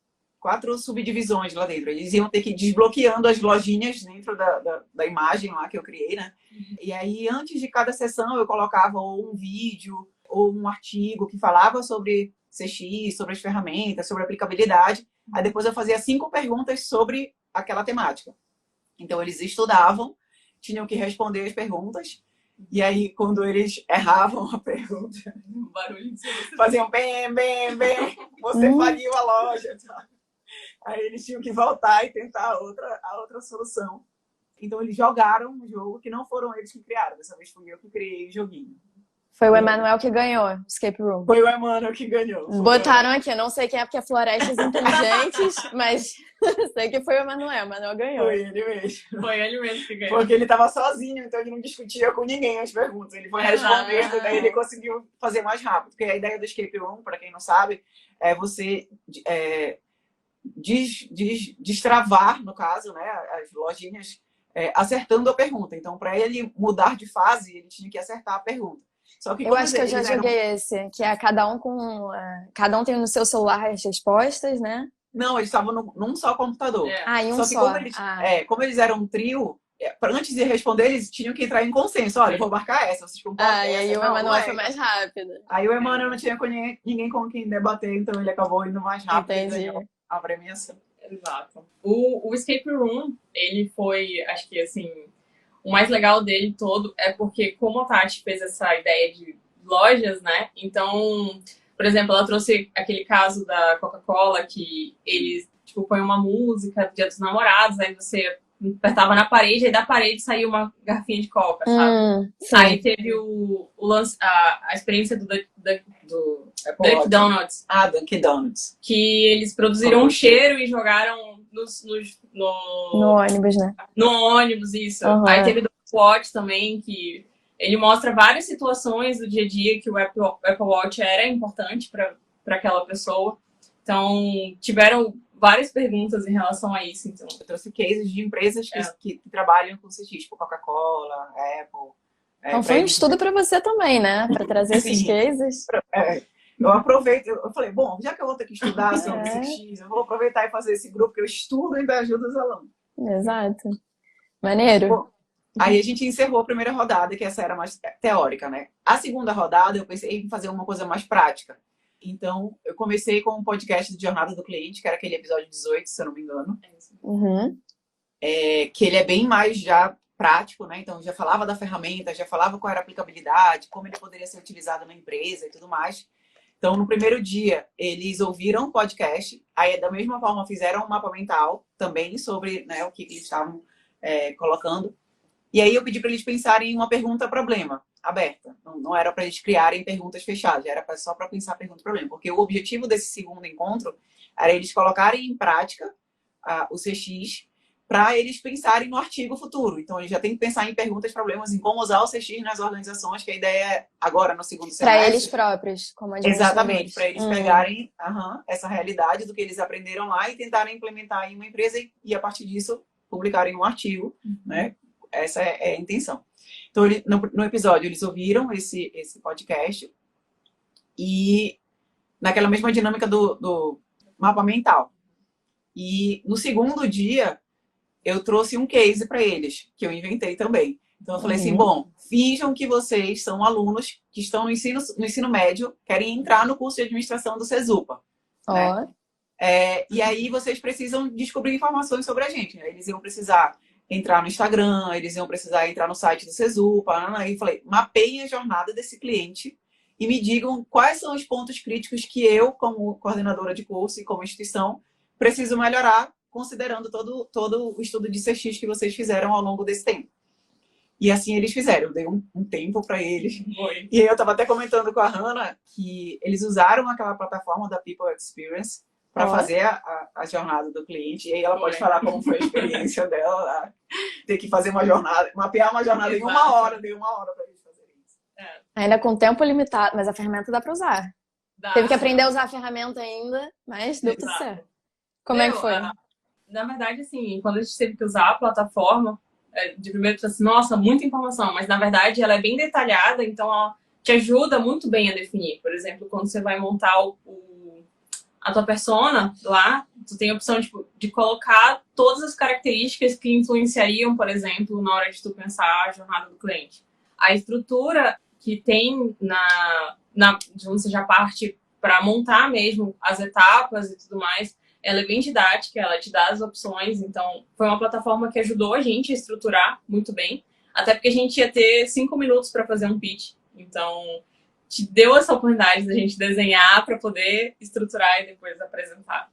subdivisões lá dentro. Eles iam ter que ir desbloqueando as lojinhas dentro da imagem lá que eu criei, né? E aí, antes de cada sessão, eu colocava ou um vídeo ou um artigo que falava sobre CX, sobre as ferramentas, sobre aplicabilidade. Aí depois eu fazia 5 perguntas sobre aquela temática. Então, eles estudavam, tinham que responder as perguntas. E aí, quando eles erravam a pergunta, Um barulho de faziam bem, você faliu a loja, sabe? Aí eles tinham que voltar e tentar a outra solução. Então, eles jogaram um jogo que não foram eles que criaram. Dessa vez fui eu que criei o joguinho. Foi o Emanuel que ganhou, Escape Room. Foi o Emmanuel que ganhou. Botaram aqui, não sei quem é porque é Florestas Inteligentes, mas sei que foi o Emanuel ganhou. Foi ele mesmo. Foi ele mesmo que ganhou. Porque ele estava sozinho, então ele não discutia com ninguém as perguntas. Ele foi respondendo, daí ele conseguiu fazer mais rápido. Porque a ideia do Escape Room, para quem não sabe, é você destravar, no caso, né, as lojinhas, acertando a pergunta. Então, para ele mudar de fase, ele tinha que acertar a pergunta. Só que eu acho que eu já joguei esse, que é cada um tem no seu celular as respostas, né? Não, eles estavam num só computador. Em um só que só. Como eles eram um trio, antes de responder, eles tinham que entrar em consenso. Olha, eu vou marcar essa, vocês concordam? E aí o Emanuel foi mais rápido. Aí o Emanuel não tinha ninguém com quem debater, então ele acabou indo mais rápido. Entendi. E ganhou a premiação. Exato. O Escape Room, ele foi, acho que assim, o mais legal dele todo é porque, como a Tati fez essa ideia de lojas, né? Então, por exemplo, ela trouxe aquele caso da Coca-Cola, que eles, tipo, põem uma música do Dia dos Namorados, aí você apertava na parede, aí da parede saía uma garrafinha de Coca, sabe? Aí teve o lance, a experiência do Dunkin' Donuts. Dunkin' Donuts. Que eles produziram um cheiro e jogaram no ônibus, né? No ônibus, isso. Aí teve do Apple Watch também, que ele mostra várias situações do dia a dia que o Apple Watch era importante para aquela pessoa. Então, tiveram várias perguntas em relação a isso. Então, eu trouxe cases de empresas que trabalham com CX, tipo Coca-Cola, Apple. Então, foi um estudo para você também, né? Para trazer esses cases. Eu aproveito, eu falei, bom, já que eu vou ter que estudar sobre CX, eu vou aproveitar e fazer esse grupo que eu estudo e ainda ajuda os alunos. Exato. Maneiro. Bom, aí a gente encerrou a primeira rodada, que essa era mais teórica, né? A segunda rodada, eu pensei em fazer uma coisa mais prática. Então, eu comecei com um podcast de Jornada do Cliente, que era aquele episódio 18, se eu não me engano. Que ele é bem mais já prático, né? Então, já falava da ferramenta, já falava qual era a aplicabilidade, como ele poderia ser utilizado na empresa e tudo mais. Então, no primeiro dia, eles ouviram o podcast, aí da mesma forma fizeram um mapa mental também sobre, né, o que eles estavam colocando. E aí eu pedi para eles pensarem em uma pergunta-problema aberta. Não era para eles criarem perguntas fechadas, era só para pensar pergunta-problema. Porque o objetivo desse segundo encontro era eles colocarem em prática o CX para eles pensarem no artigo futuro. Então, eles já têm que pensar em perguntas, problemas, em como usar o CX nas organizações, que a ideia é agora, no segundo semestre. Para eles próprios, como administradores. Exatamente, para eles pegarem essa realidade do que eles aprenderam lá e tentarem implementar em uma empresa e a partir disso, publicarem um artigo, né? Essa é a intenção. Então, no episódio, eles ouviram esse podcast e naquela mesma dinâmica do mapa mental. E no segundo dia, eu trouxe um case para eles, que eu inventei também. Então, eu falei assim, bom, finjam que vocês são alunos que estão no ensino médio, querem entrar no curso de administração do Cesupa. Né? E aí, vocês precisam descobrir informações sobre a gente. Né? Eles iam precisar entrar no Instagram, eles iam precisar entrar no site do Cesupa. Aí eu falei, mapeiem a jornada desse cliente e me digam quais são os pontos críticos que eu, como coordenadora de curso e como instituição, preciso melhorar, considerando todo o estudo de CX que vocês fizeram ao longo desse tempo. E assim eles fizeram. Eu dei um tempo para eles. E eu estava até comentando com a Hannah que eles usaram aquela plataforma da People Experience para fazer a jornada do cliente. E aí ela pode falar como foi a experiência dela lá. Ter que fazer uma jornada, mapear uma jornada em 1 hora. Dei 1 hora para eles fazerem isso. Ainda com tempo limitado, mas a ferramenta dá para usar. Teve que aprender a usar a ferramenta ainda, mas deu tudo certo. Como é que foi? Na verdade, assim, quando a gente teve que usar a plataforma, de primeiro assim, nossa, muita informação, mas na verdade ela é bem detalhada, então ela te ajuda muito bem a definir. Por exemplo, quando você vai montar a tua persona lá, tu tem a opção de colocar todas as características que influenciariam, por exemplo, na hora de tu pensar a jornada do cliente. A estrutura que tem digamos, seja a parte para montar mesmo as etapas e tudo mais, ela é bem didática, ela te dá as opções, então foi uma plataforma que ajudou a gente a estruturar muito bem, até porque a gente ia ter 5 minutos para fazer um pitch, então te deu essa oportunidade da gente desenhar para poder estruturar e depois apresentar.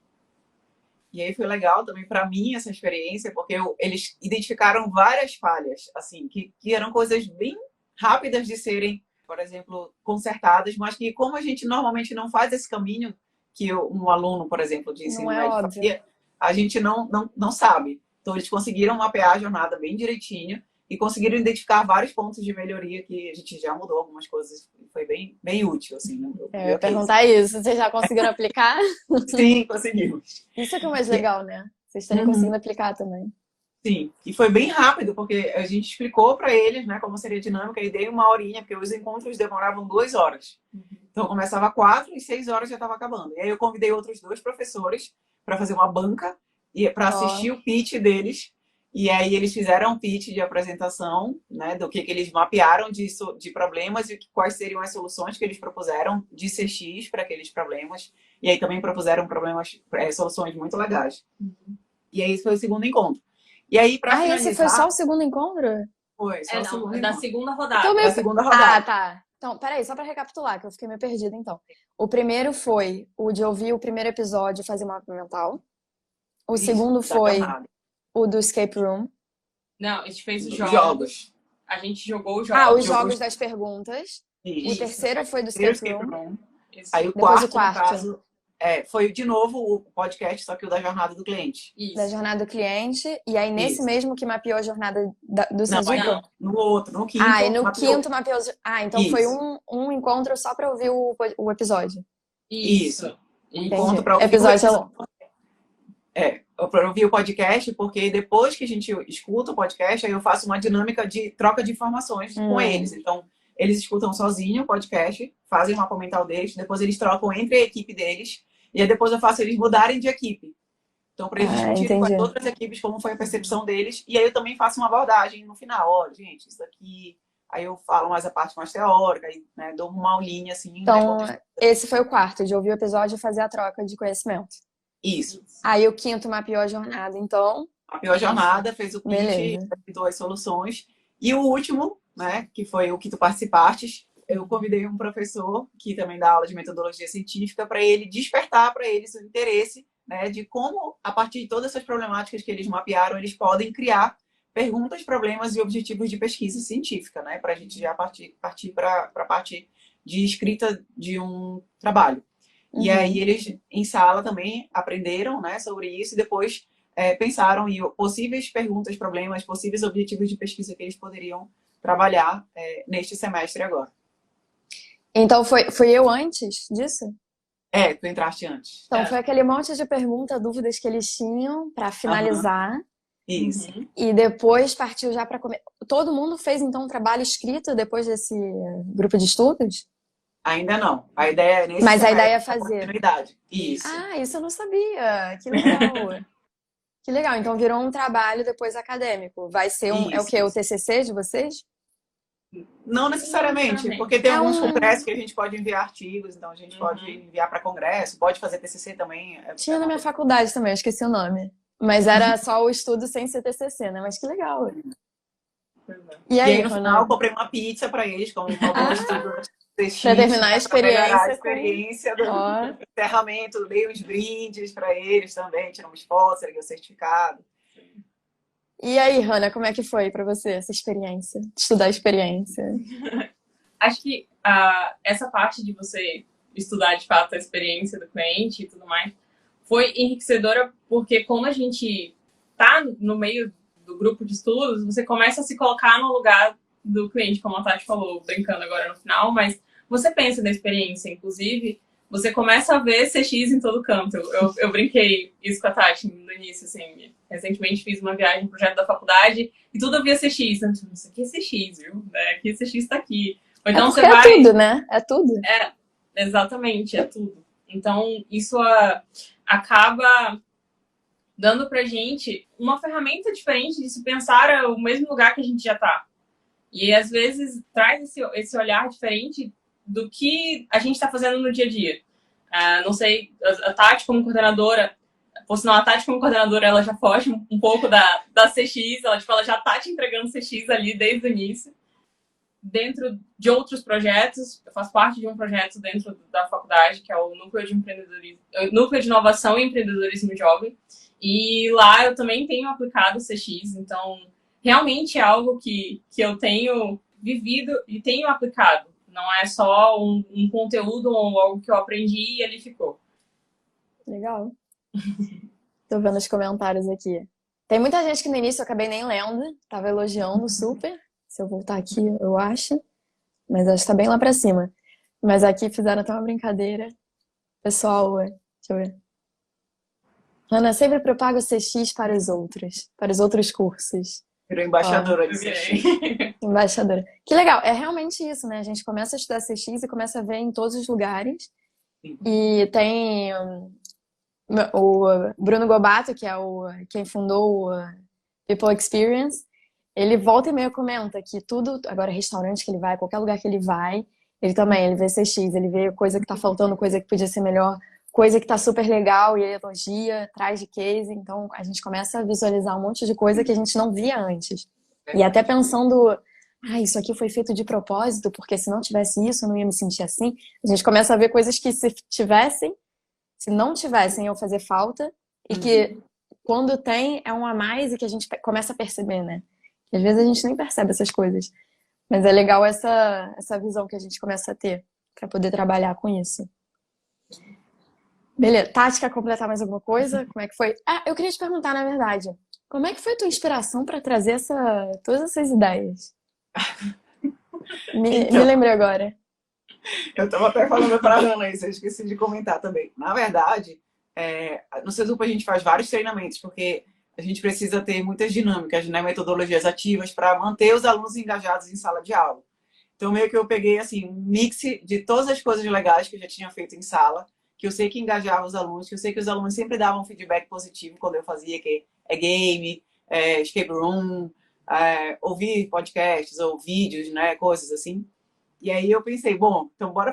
E aí foi legal também para mim essa experiência, porque eles identificaram várias falhas, assim, que eram coisas bem rápidas de serem, por exemplo, consertadas, mas que como a gente normalmente não faz esse caminho que um aluno, por exemplo, de ensino médio fazia, a gente não sabe. Então eles conseguiram mapear a jornada bem direitinho e conseguiram identificar vários pontos de melhoria que a gente já mudou algumas coisas. Foi bem útil, assim. Eu ia perguntar isso. Vocês já conseguiram aplicar? Sim, conseguimos. Isso é que é o mais legal, né? Vocês terem conseguido aplicar também. Sim, e foi bem rápido, porque a gente explicou para eles, né, como seria a dinâmica, e dei 1 horinha, porque os encontros demoravam 2 horas. Então começava 4 e 6 horas já estava acabando. E aí eu convidei outros 2 professores para fazer uma banca e para assistir o pitch deles. E aí eles fizeram um pitch de apresentação, né, do que eles mapearam de problemas e quais seriam as soluções que eles propuseram de CX para aqueles problemas. E aí também propuseram soluções muito legais. E aí esse foi o segundo encontro. E aí, para finalizar... esse foi só o segundo encontro? Foi, só o segundo encontro. Da segunda rodada. Da segunda rodada. Ah, tá. Então, peraí, só pra recapitular, que eu fiquei meio perdida, então. O primeiro foi o de ouvir o primeiro episódio e fazer um mapa mental. O segundo foi o do escape room. Não, a gente fez os jogos. A gente jogou os jogos. Ah, os jogos das perguntas. Isso. O terceiro foi do escape room. Aí o quarto, no caso, foi de novo o podcast, só que o da jornada do cliente. Isso. Da jornada do cliente. E aí, nesse mesmo que mapeou a jornada do Sergipe? Não, no outro, no quinto. Ah, e no quinto mapeou... Ah, então foi um encontro só pra ouvir o episódio. Isso. Encontro pra ouvir episódio é longo. Para ouvir o podcast, porque depois que a gente escuta o podcast, aí eu faço uma dinâmica de troca de informações com eles. Então, eles escutam sozinho o podcast, fazem o mapa mental deles, depois eles trocam entre a equipe deles, e aí depois eu faço eles mudarem de equipe. Então, para eles discutirem com as outras equipes como foi a percepção deles, e aí eu também faço uma abordagem no final. Olha, gente, isso aqui... Aí eu falo mais a parte mais teórica, e, né, dou uma aulinha, assim... Então, esse foi o quarto, de ouvir o episódio e fazer a troca de conhecimento. Isso. Aí o quinto mapeou a jornada, então... Mapeou a jornada, fez o pitch, apresentou as soluções. E o último, né, que foi o que tu participaste, eu convidei um professor que também dá aula de metodologia científica para ele despertar para eles o interesse, né, de como, a partir de todas essas problemáticas que eles mapearam, eles podem criar perguntas, problemas e objetivos de pesquisa científica, né, para a gente já partir para a parte de escrita de um trabalho. E aí eles, em sala, também aprenderam, né, sobre isso e depois pensaram em possíveis perguntas, problemas, possíveis objetivos de pesquisa que eles poderiam trabalhar neste semestre agora. Então, foi eu antes disso? Tu entraste antes. Então, foi aquele monte de perguntas, dúvidas que eles tinham para finalizar. Isso. E depois partiu já para comer. Todo mundo fez, então, um trabalho escrito depois desse grupo de estudos? Ainda não. A ideia é nesse Mas a ideia é fazer. Isso. Ah, isso eu não sabia. Que legal. Que legal. Então virou um trabalho depois acadêmico. Vai ser é o quê? O TCC de vocês? Não necessariamente, porque tem alguns congressos que a gente pode enviar artigos, então a gente pode enviar para congresso, pode fazer TCC também. Tinha na minha faculdade também, eu esqueci o nome. Mas era só o estudo sem ser TCC, né? Mas que legal. E aí no final eu comprei uma pizza para eles, como um estudo para terminar a experiência. A experiência do encerramento, dei uns brindes para eles também, tiramos fotos, peguei o certificado. E aí, Hannah, como é que foi para você essa experiência? Estudar a experiência? Acho que essa parte de você estudar de fato a experiência do cliente e tudo mais foi enriquecedora porque quando a gente tá no meio do grupo de estudos, você começa a se colocar no lugar do cliente, como a Tati falou, brincando agora no final, mas você pensa na experiência, inclusive, você começa a ver CX em todo canto. Eu brinquei isso com a Tati no início, assim. Recentemente fiz uma viagem, um projeto da faculdade, e tudo eu via CX. Então, isso aqui é CX, viu? Aqui o CX tá aqui. Ou então você vai... É tudo, né? É tudo. Exatamente, é tudo. Então, isso acaba dando pra gente uma ferramenta diferente de se pensar o mesmo lugar que a gente já tá. E, às vezes, traz esse olhar diferente do que a gente está fazendo no dia a dia. Não sei, a Tati como coordenadora, por sinal, a Tati como coordenadora, ela já foge um pouco da CX, ela já está te entregando CX ali desde o início. Dentro de outros projetos, eu faço parte de um projeto dentro da faculdade, que é o Núcleo de Empreendedorismo, Núcleo de Inovação e Empreendedorismo Jovem, e lá eu também tenho aplicado CX, então realmente é algo que eu tenho vivido e tenho aplicado. Não é só um conteúdo ou algo que eu aprendi e ele ficou. Legal. Tô vendo os comentários aqui. Tem muita gente que no início eu acabei nem lendo, tava elogiando super. Se eu voltar aqui, eu acho. Mas acho que tá bem lá pra cima. Mas aqui fizeram até uma brincadeira. Pessoal, deixa eu ver. Ana sempre propaga o CX para os outros cursos. Virou embaixadora de CX. Embaixadora. Que legal, é realmente isso, né? A gente começa a estudar CX e começa a ver em todos os lugares. Sim. E tem o Bruno Gobato, que é quem fundou o People Experience, ele volta e meia comenta que tudo, agora restaurante que ele vai, qualquer lugar que ele vai, ele vê CX, ele vê coisa que tá faltando, coisa que podia ser melhor, coisa que tá super legal e ele elogia, traz de case, então a gente começa a visualizar um monte de coisa que a gente não via antes. E até pensando, isso aqui foi feito de propósito, porque se não tivesse isso, eu não ia me sentir assim. A gente começa a ver coisas que se não tivessem, iam fazer falta, e que quando tem, é um a mais e que a gente começa a perceber, né? Que às vezes a gente nem percebe essas coisas. Mas é legal essa visão que a gente começa a ter para poder trabalhar com isso. Beleza. Tati, quer completar mais alguma coisa? Como é que foi? Eu queria te perguntar, na verdade, como é que foi a tua inspiração para trazer todas essas ideias? Me lembrei agora. Eu estava até falando para a Ana isso, eu esqueci de comentar também. Na verdade, no Sedup a gente faz vários treinamentos, porque a gente precisa ter muitas dinâmicas, né, metodologias ativas para manter os alunos engajados em sala de aula. Então, meio que eu peguei assim, um mix de todas as coisas legais que eu já tinha feito em sala, que eu sei que engajava os alunos, que eu sei que os alunos sempre davam feedback positivo quando eu fazia, que é game, escape room, ouvir podcasts ou vídeos, né, coisas assim. E aí eu pensei, bom, então bora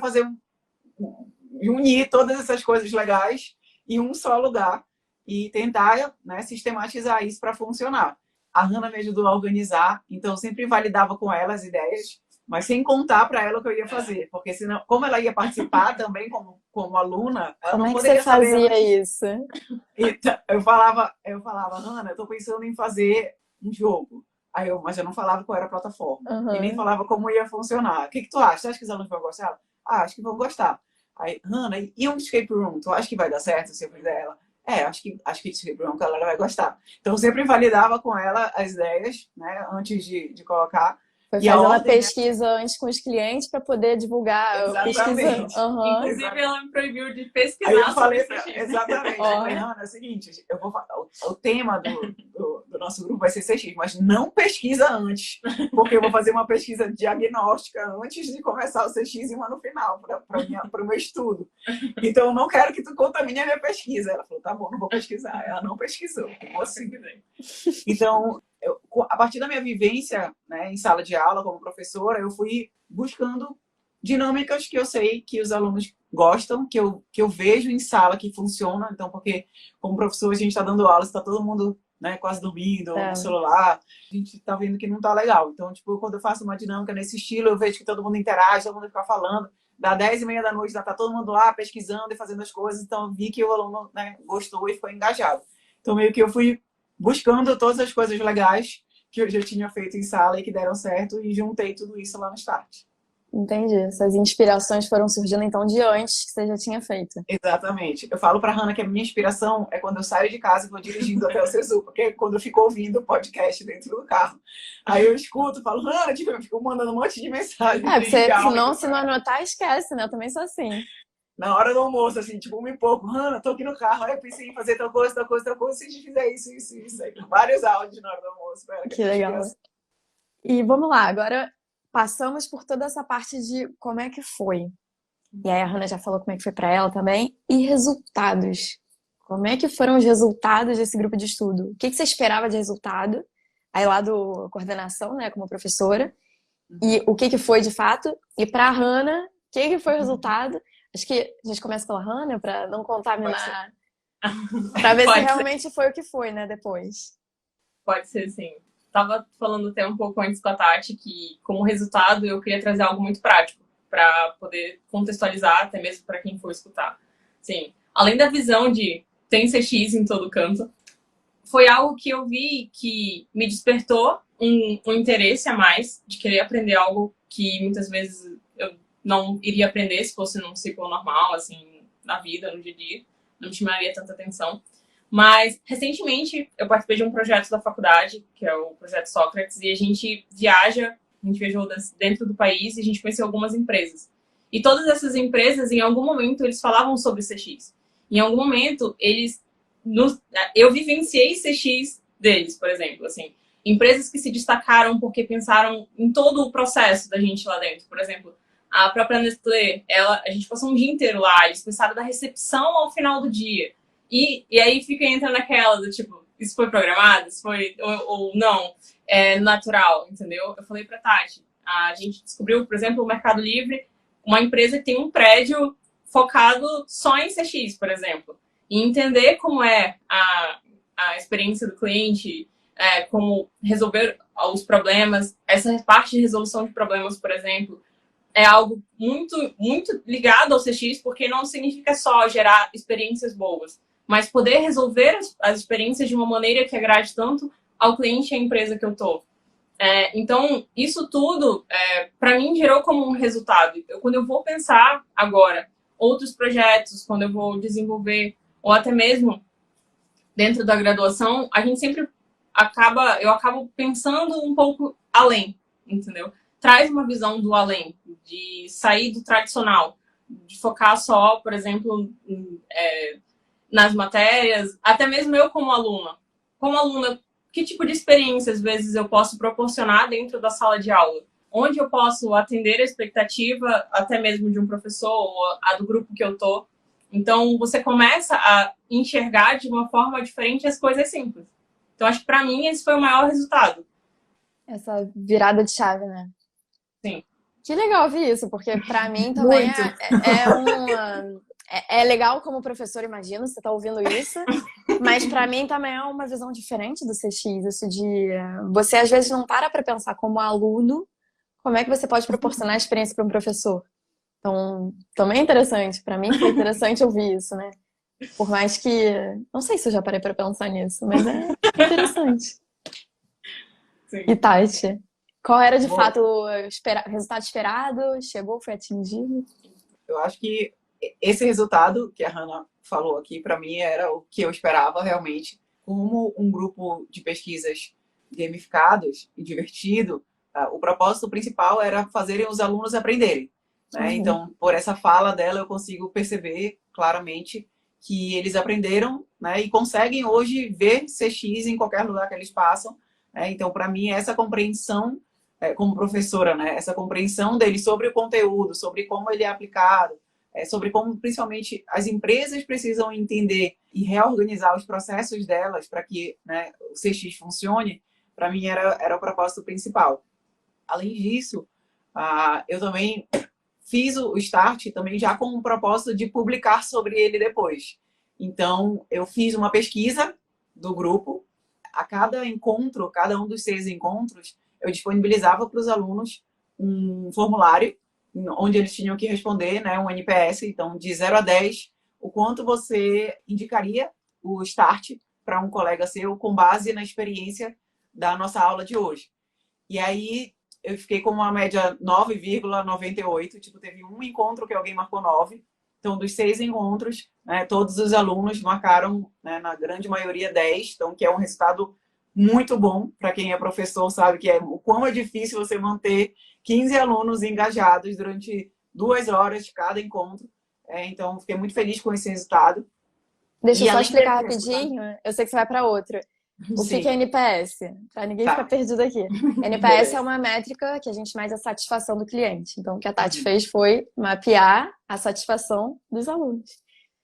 unir todas essas coisas legais em um só lugar e tentar, né, sistematizar isso para funcionar. A Hannah me ajudou a organizar, então eu sempre validava com ela as ideias, mas sem contar para ela o que eu ia fazer, porque senão, como ela ia participar também como aluna, ela como não é que poderia você fazia saber isso? Então, eu falava, Hannah, eu tô pensando em fazer um jogo. Mas eu não falava qual era a plataforma. E nem falava como ia funcionar. O que tu acha? Você acha que os alunos vão gostar? Acho que vão gostar. Aí, Hannah, e um escape room? Tu acha que vai dar certo se eu fizer ela? Acho que escape room que ela vai gostar. Então, eu sempre validava com ela as ideias, né, antes de colocar. Foi fazendo uma pesquisa antes com os clientes para poder divulgar. Exatamente. Inclusive, ela me proibiu de pesquisar. Aí eu falei exatamente. Hannah, é o seguinte, o tema do nosso grupo vai ser CX, mas não pesquisa antes, porque eu vou fazer uma pesquisa diagnóstica antes de começar o CX e uma no final, para o meu estudo. Então, eu não quero que tu contamine a minha pesquisa. Ela falou, tá bom, não vou pesquisar. Ela não pesquisou. Então, a partir da minha vivência, né, em sala de aula como professora, eu fui buscando dinâmicas que eu sei que os alunos gostam, que eu vejo em sala que funciona. Então, porque como professor a gente está dando aula, está todo mundo, né, quase dormindo no celular, a gente está vendo que não está legal. Então, tipo, quando eu faço uma dinâmica nesse estilo, eu vejo que todo mundo interage, todo mundo fica falando. Da 10h30 da noite, já está todo mundo lá pesquisando e fazendo as coisas. Então, eu vi que o aluno, né, gostou e ficou engajado. Então, meio que eu fui buscando todas as coisas legais que eu já tinha feito em sala e que deram certo e juntei tudo isso lá no Start. Entendi. Essas inspirações foram surgindo então de antes que você já tinha feito. Exatamente. Eu falo pra Hannah que a minha inspiração é quando eu saio de casa e vou dirigindo até o Sesu, porque quando eu fico ouvindo o podcast dentro do carro. Aí eu escuto, falo, Hannah, tipo, eu fico mandando um monte de mensagem. Se não anotar, esquece, né? Eu também sou assim. na hora do almoço, assim, tipo, uma e pouco. Hanna, tô aqui no carro, aí eu pensei em fazer tal coisa, se a gente fizer isso. Aí, vários áudios na hora do almoço. Que legal. E vamos lá, agora passamos por toda essa parte de como é que foi. E aí a Hanna já falou como é que foi para ela também. E resultados. Como é que foram os resultados desse grupo de estudo? O que você esperava de resultado? Aí lá do coordenação, né, como professora. E o que foi de fato? E para a Hanna, o que foi o resultado? Acho que a gente começa pela Hanna para não contaminar. Para ver se realmente foi o que foi, né, depois. Pode ser, sim. Tava falando até um pouco antes com a Tati que, como resultado, eu queria trazer algo muito prático para poder contextualizar, até mesmo para quem for escutar. Sim, além da visão de tem CX em todo canto, foi algo que eu vi que me despertou um interesse a mais de querer aprender algo que muitas vezes eu não iria aprender se fosse num ciclo normal, assim, na vida, no dia a dia. Não me chamaria tanta atenção. Mas, recentemente, eu participei de um projeto da faculdade, que é o Projeto Sócrates, e a gente viajou dentro do país e a gente conheceu algumas empresas. E todas essas empresas, em algum momento, eles falavam sobre CX. Em algum momento, eu vivenciei CX deles, por exemplo, assim. Empresas que se destacaram porque pensaram em todo o processo da gente lá dentro. Por exemplo, a própria Nestlé, a gente passou um dia inteiro lá, eles pensaram da recepção ao final do dia. E aí entra naquela do tipo, isso foi programado? Isso foi ou não? É natural, entendeu? Eu falei pra Tati, a gente descobriu, por exemplo, o Mercado Livre, uma empresa que tem um prédio focado só em CX, por exemplo. E entender como é a experiência do cliente, como resolver os problemas, essa parte de resolução de problemas, por exemplo, é algo muito, muito ligado ao CX, porque não significa só gerar experiências boas, mas poder resolver as experiências de uma maneira que agrade tanto ao cliente e à empresa que eu tô. Então, isso tudo, para mim, gerou como um resultado. Quando eu vou pensar agora outros projetos, quando eu vou desenvolver, ou até mesmo dentro da graduação, a gente sempre eu acabo pensando um pouco além, entendeu? Traz uma visão do além, de sair do tradicional, de focar só, por exemplo, nas matérias, até mesmo eu como aluna. Como aluna, que tipo de experiência, às vezes, eu posso proporcionar dentro da sala de aula? Onde eu posso atender a expectativa, até mesmo de um professor ou a do grupo que eu tô. Então, você começa a enxergar de uma forma diferente as coisas simples. Então, acho que, para mim, esse foi o maior resultado. Essa virada de chave, né? Sim. Que legal ouvir isso, porque para mim também é legal como professor, imagino, você tá ouvindo isso, mas para mim também é uma visão diferente do CX, isso de você às vezes não para pensar como aluno, como é que você pode proporcionar a experiência para um professor. Então, também é interessante, para mim foi interessante ouvir isso, né? Por mais que, não sei se eu já parei para pensar nisso, mas é interessante. Sim. E Tati, qual era de fato o resultado esperado? Chegou, foi atingido? Eu acho que esse resultado que a Hanna falou aqui, para mim, era o que eu esperava realmente. Como um grupo de pesquisas gamificados e divertido, o propósito principal era fazerem os alunos aprenderem. Né? Então, por essa fala dela, eu consigo perceber claramente que eles aprenderam, né, e conseguem hoje ver CX em qualquer lugar que eles passam. Né? Então, para mim, essa compreensão, como professora, né, essa compreensão deles sobre o conteúdo, sobre como ele é aplicado, sobre como, principalmente, as empresas precisam entender e reorganizar os processos delas para que, né, o CX funcione, para mim era o propósito principal. Além disso, eu também fiz o Start também já com o propósito de publicar sobre ele depois. Então, eu fiz uma pesquisa do grupo. A cada encontro, cada um dos 6 encontros, eu disponibilizava para os alunos um formulário onde eles tinham que responder, né, um NPS, então de 0 a 10, o quanto você indicaria o Start para um colega seu com base na experiência da nossa aula de hoje. E aí eu fiquei com uma média 9,98, tipo, teve um encontro que alguém marcou 9, então dos 6 encontros, né, todos os alunos marcaram, né, na grande maioria 10, então que é um resultado muito bom para quem é professor, sabe que o quão é difícil você manter 15 alunos engajados durante 2 horas de cada encontro. Então, fiquei muito feliz com esse resultado. Deixa E eu só além explicar desse rapidinho. Eu sei que você vai para outro. O que Sim, que é NPS? Para ninguém tá. ficar perdido aqui. NPS é Beleza. uma métrica que a gente mede a satisfação do cliente. Então, o que a Tati Uhum. fez foi mapear a satisfação dos alunos.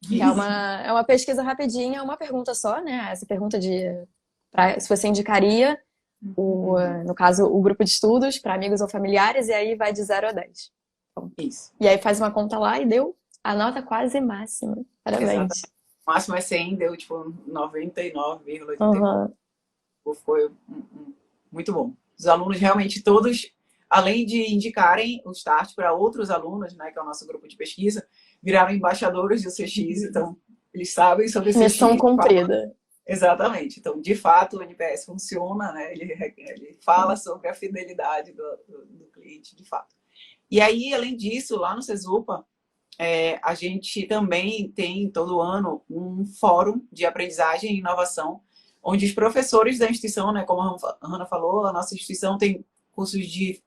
Que é uma pesquisa rapidinha, uma pergunta só, né? Essa pergunta se você indicaria, Uhum. no caso, o grupo de estudos para amigos ou familiares, e aí vai de 0 a 10. Pronto. Isso, E aí faz uma conta lá e deu a nota quase máxima. Parabéns. exatamente. O máximo é 100, deu tipo 99,84. Uhum. Foi muito bom. Os alunos realmente todos, além de indicarem o Start para outros alunos, né, que é o nosso grupo de pesquisa, viraram embaixadores do CX, então eles sabem sobre o Missão CX. cumprida. Exatamente. Então, de fato, o NPS funciona, né? Ele fala sobre a fidelidade do cliente, de fato. E aí, além disso, lá no Cesupa, a gente também tem todo ano um fórum de aprendizagem e inovação, onde os professores da instituição, né, como a Hannah falou, a nossa instituição tem cursos de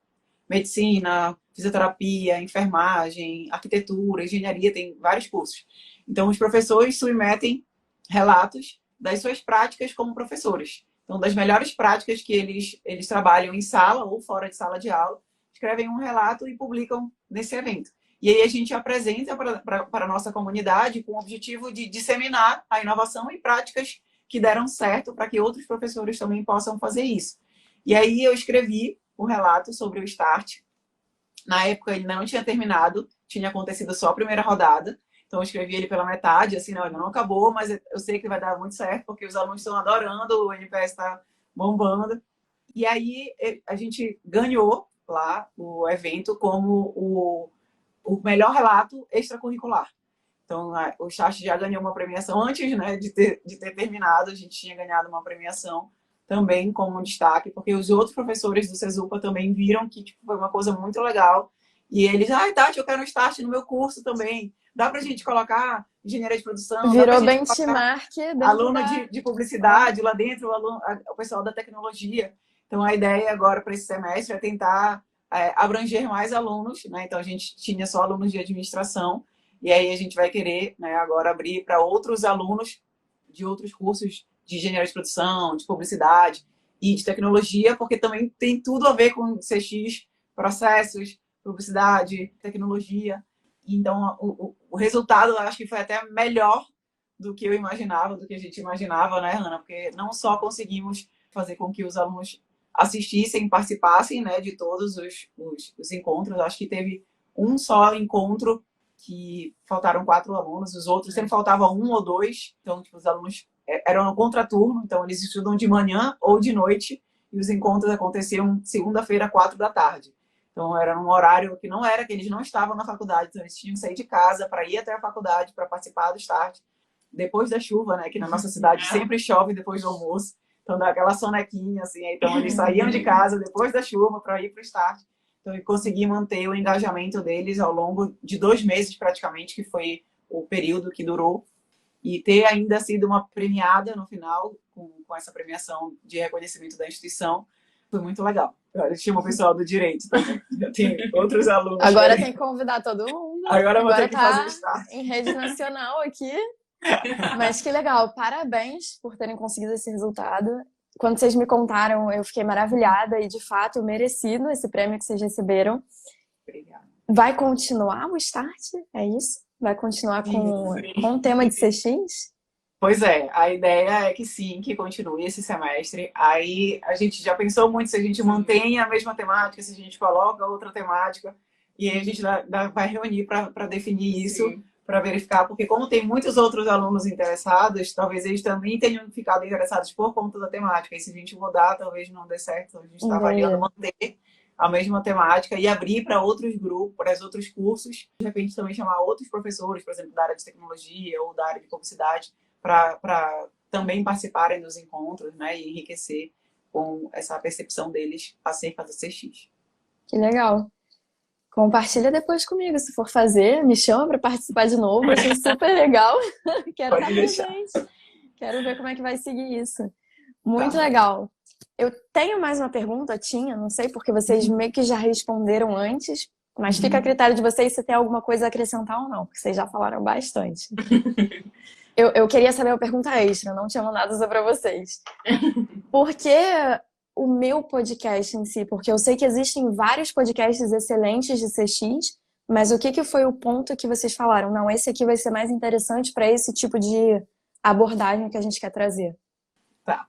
medicina, fisioterapia, enfermagem, arquitetura, engenharia, tem vários cursos. Então, os professores submetem relatos das suas práticas como professores. Então, das melhores práticas que eles trabalham em sala ou fora de sala de aula, escrevem um relato e publicam nesse evento. E aí a gente apresenta para a nossa comunidade com o objetivo de disseminar a inovação e práticas que deram certo para que outros professores também possam fazer isso. E aí eu escrevi um relato sobre o Start. Na época ele ainda não tinha terminado, tinha acontecido só a primeira rodada. Então eu escrevi ele pela metade, assim, não, ainda não acabou, mas eu sei que vai dar muito certo, porque os alunos estão adorando, o NPS está bombando. E aí a gente ganhou lá o evento como o melhor relato extracurricular. Então, o Start já ganhou uma premiação antes, né, de ter terminado, a gente tinha ganhado uma premiação também como destaque, porque os outros professores do Cesupa também viram que tipo, foi uma coisa muito legal. E eles, Tati, eu quero um Start no meu curso também. Dá pra gente colocar engenharia de produção, dá pra Virou gente colocar benchmark dentro aluno da... de publicidade lá dentro, o pessoal da tecnologia. Então, a ideia agora para esse semestre é tentar abranger mais alunos, né? Então, a gente tinha só alunos de administração, e aí a gente vai querer, né, agora abrir para outros alunos de outros cursos de engenharia de produção, de publicidade e de tecnologia, porque também tem tudo a ver com CX, processos, publicidade, tecnologia. Então, o resultado, eu acho que foi até melhor do que eu imaginava, do que a gente imaginava, né, Ana? Porque não só conseguimos fazer com que os alunos assistissem, participassem, né, de todos os encontros. Acho que teve um só encontro que faltaram 4 alunos, os outros sempre faltava 1 ou 2. Então, tipo, os alunos eram no contraturno, então eles estudam de manhã ou de noite, e os encontros aconteciam segunda-feira, 4 da tarde. Então, era um horário que não era, que eles não estavam na faculdade, então eles tinham que sair de casa para ir até a faculdade para participar do Start. Depois da chuva, né, que na nossa cidade sempre chove depois do almoço, então dá aquela sonequinha, assim, então eles saíam de casa depois da chuva para ir para o Start. Então, eu consegui manter o engajamento deles ao longo de 2 meses, praticamente, que foi o período que durou, e ter ainda sido uma premiada no final, com essa premiação de reconhecimento da instituição, foi muito legal. Agora chama o pessoal do direito também. Eu tenho outros alunos. Agora tem que convidar todo mundo. Agora eu vou ter que tá fazer o Start. em rede nacional aqui. Mas que legal, parabéns por terem conseguido esse resultado. Quando vocês me contaram, eu fiquei maravilhada e, de fato, merecido esse prêmio que vocês receberam. Obrigada. Vai continuar o Start? É isso? Vai continuar com o tema de CX? Pois é, a ideia é que sim, que continue esse semestre. Aí a gente já pensou muito se a gente mantém a mesma temática, se a gente coloca outra temática, e aí a gente vai reunir para definir isso, para verificar, porque como tem muitos outros alunos interessados, talvez eles também tenham ficado interessados por conta da temática, e se a gente mudar, talvez não dê certo, a gente está avaliando manter a mesma temática e abrir para outros grupos, para os outros cursos, de repente também chamar outros professores, por exemplo, da área de tecnologia ou da área de publicidade, para também participarem dos encontros, né, e enriquecer com essa percepção deles acerca do CX. Que legal. Compartilha depois comigo, se for fazer, me chama para participar de novo, achei super legal. Quero estar presente. Quero ver como é que vai seguir isso. Muito legal. Eu tenho mais uma pergunta, não sei, porque vocês meio que já responderam antes, Mas fica a critério de vocês se tem alguma coisa a acrescentar ou não, porque vocês já falaram bastante. Eu queria saber uma pergunta extra, não tinha mandado essa pra vocês. Por que o meu podcast em si? Porque eu sei que existem vários podcasts excelentes de CX, mas o que foi o ponto que vocês falaram? Não, esse aqui vai ser mais interessante para esse tipo de abordagem que a gente quer trazer. Tá.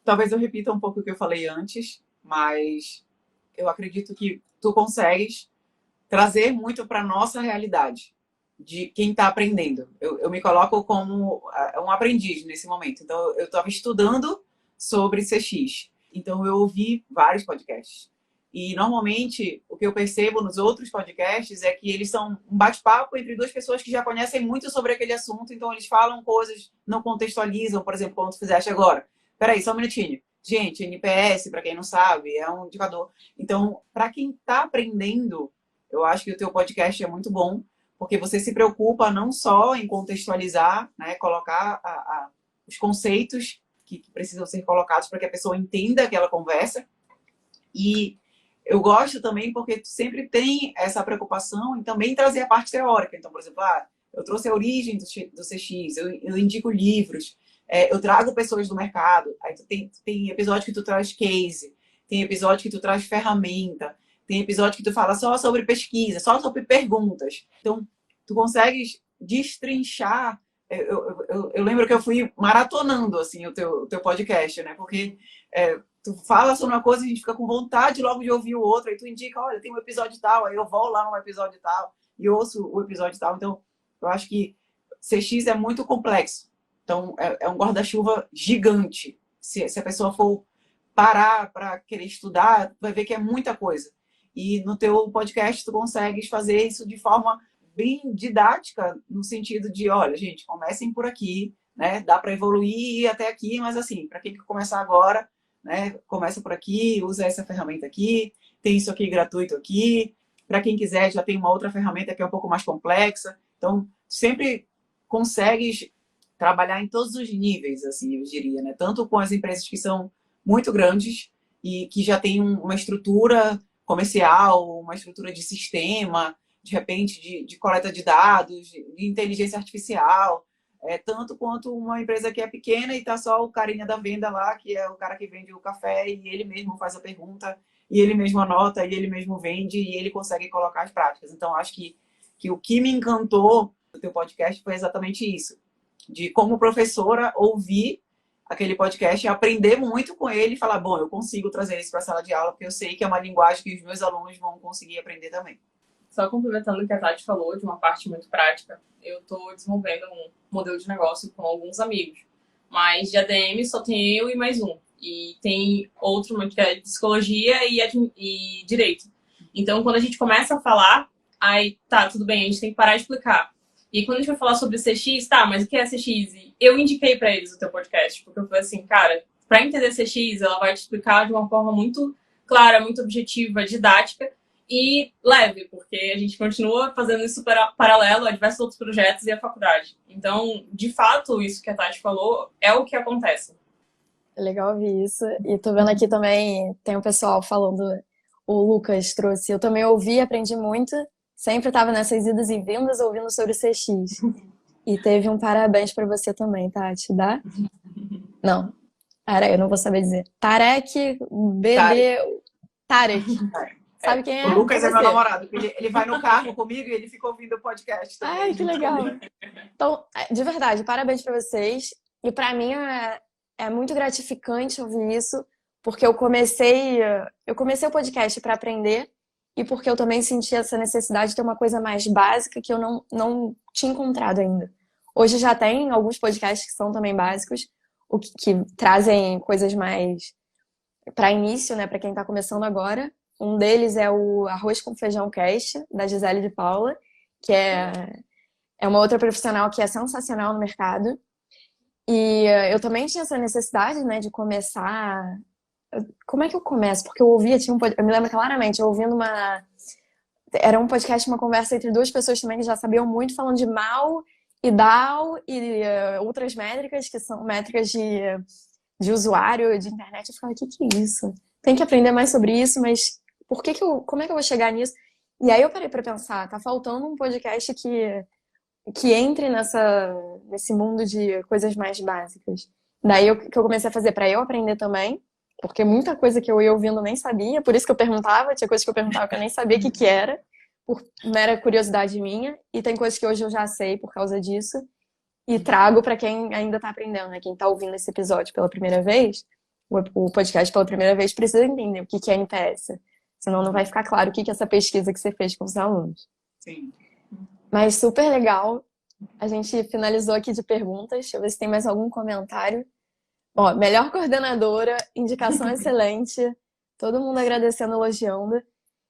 Talvez eu repita um pouco o que eu falei antes, mas eu acredito que tu consegues trazer muito para nossa realidade de quem está aprendendo. Eu me coloco como um aprendiz nesse momento. Então, eu estava estudando sobre CX. Então, eu ouvi vários podcasts. E, normalmente, o que eu percebo nos outros podcasts é que eles são um bate-papo entre duas pessoas que já conhecem muito sobre aquele assunto. Então, eles falam coisas, não contextualizam, por exemplo, como tu fizeste agora. Peraí, só um minutinho. Gente, NPS, para quem não sabe, é um indicador. Então, para quem está aprendendo, eu acho que o teu podcast é muito bom, porque você se preocupa não só em contextualizar, né, colocar os conceitos que precisam ser colocados para que a pessoa entenda aquela conversa. E eu gosto também porque tu sempre tem essa preocupação em também trazer a parte teórica. Então, por exemplo, eu trouxe a origem do CX, eu indico livros, eu trago pessoas do mercado. Aí tu tem episódio que tu traz case, tem episódio que tu traz ferramenta, tem episódio que tu fala só sobre pesquisa, só sobre perguntas. Então, tu consegues destrinchar. Eu lembro que eu fui maratonando assim, o teu podcast, né? Porque tu fala sobre uma coisa e a gente fica com vontade logo de ouvir o outro. Aí tu indica, olha, tem um episódio tal. Aí eu vou lá num episódio tal e ouço o episódio tal. Então, eu acho que CX é muito complexo. Então, é um guarda-chuva gigante. Se a pessoa for parar para querer estudar, vai ver que é muita coisa. E no teu podcast tu consegues fazer isso de forma bem didática, no sentido de, olha, gente, comecem por aqui, né? Dá para evoluir e ir até aqui, mas assim, para quem quer começar agora, né? Começa por aqui, usa essa ferramenta aqui, tem isso aqui gratuito aqui. Para quem quiser, já tem uma outra ferramenta que é um pouco mais complexa. Então, sempre consegues trabalhar em todos os níveis, assim, eu diria, né? Tanto com as empresas que são muito grandes e que já têm uma estrutura comercial, uma estrutura de sistema, de repente de coleta de dados, de inteligência artificial, tanto quanto uma empresa que é pequena e está só o carinha da venda lá, que é o cara que vende o café e ele mesmo faz a pergunta, e ele mesmo anota, e ele mesmo vende, e ele consegue colocar as práticas. Então, acho que o que me encantou no teu podcast foi exatamente isso, de como professora ouvir aquele podcast e aprender muito com ele e falar, bom, eu consigo trazer isso para a sala de aula, porque eu sei que é uma linguagem que os meus alunos vão conseguir aprender também. Só complementando o que a Tati falou, de uma parte muito prática, eu estou desenvolvendo um modelo de negócio com alguns amigos, mas de ADM só tem eu e mais um, e tem outro que é de psicologia e direito. Então, quando a gente começa a falar, aí, tá, tudo bem, a gente tem que parar de explicar. E quando a gente vai falar sobre CX, tá, mas o que é CX? E eu indiquei pra eles o teu podcast, porque eu falei assim, cara, pra entender CX, ela vai te explicar de uma forma muito clara, muito objetiva, didática e leve, porque a gente continua fazendo isso paralelo a diversos outros projetos e a faculdade. Então, de fato, isso que a Tati falou é o que acontece. É legal ouvir isso. E tô vendo aqui também, tem um pessoal falando, o Lucas trouxe, eu também ouvi e aprendi muito. Sempre estava nessas idas e vindas ouvindo sobre CX. E teve um parabéns para você também, Tati. Dá? Não. Eu não vou saber dizer. Tarek, BD... Tarek. Sabe quem é? O Lucas é meu namorado. Ele vai no carro comigo e ele fica ouvindo o podcast também. Ai, que legal. Então, de verdade, parabéns para vocês. E para mim é muito gratificante ouvir isso, porque eu comecei o podcast para aprender. E porque eu também senti essa necessidade de ter uma coisa mais básica que eu não tinha encontrado ainda. Hoje já tem alguns podcasts que são também básicos, que trazem coisas mais para início, né, para quem está começando agora. Um deles é o Arroz com Feijão Cast, da Gisele de Paula, que é uma outra profissional que é sensacional no mercado. E eu também tinha essa necessidade, né, de começar... Como é que eu começo? Porque eu ouvia, eu me lembro claramente, eu ouvindo era um podcast, uma conversa entre duas pessoas também que já sabiam muito, falando de MAU e DAO e outras métricas, que são métricas de usuário, de internet. Eu ficava, o que é isso? Tem que aprender mais sobre isso, mas como é que eu vou chegar nisso? E aí eu parei pra pensar, tá faltando um podcast que entre nesse mundo de coisas mais básicas. Daí que eu comecei a fazer pra eu aprender também, porque muita coisa que eu ia ouvindo eu nem sabia, por isso que eu perguntava, tinha coisas que eu perguntava que eu nem sabia o que que era, por mera curiosidade minha, e tem coisas que hoje eu já sei por causa disso, e trago pra quem ainda tá aprendendo, né? Quem tá ouvindo esse episódio pela primeira vez, o podcast pela primeira vez, precisa entender o que que é NPS. Senão não vai ficar claro o que que é essa pesquisa que você fez com os alunos. Sim. Mas super legal. A gente finalizou aqui de perguntas. Deixa eu ver se tem mais algum comentário. Ó, melhor coordenadora, indicação excelente. Todo mundo agradecendo, elogiando.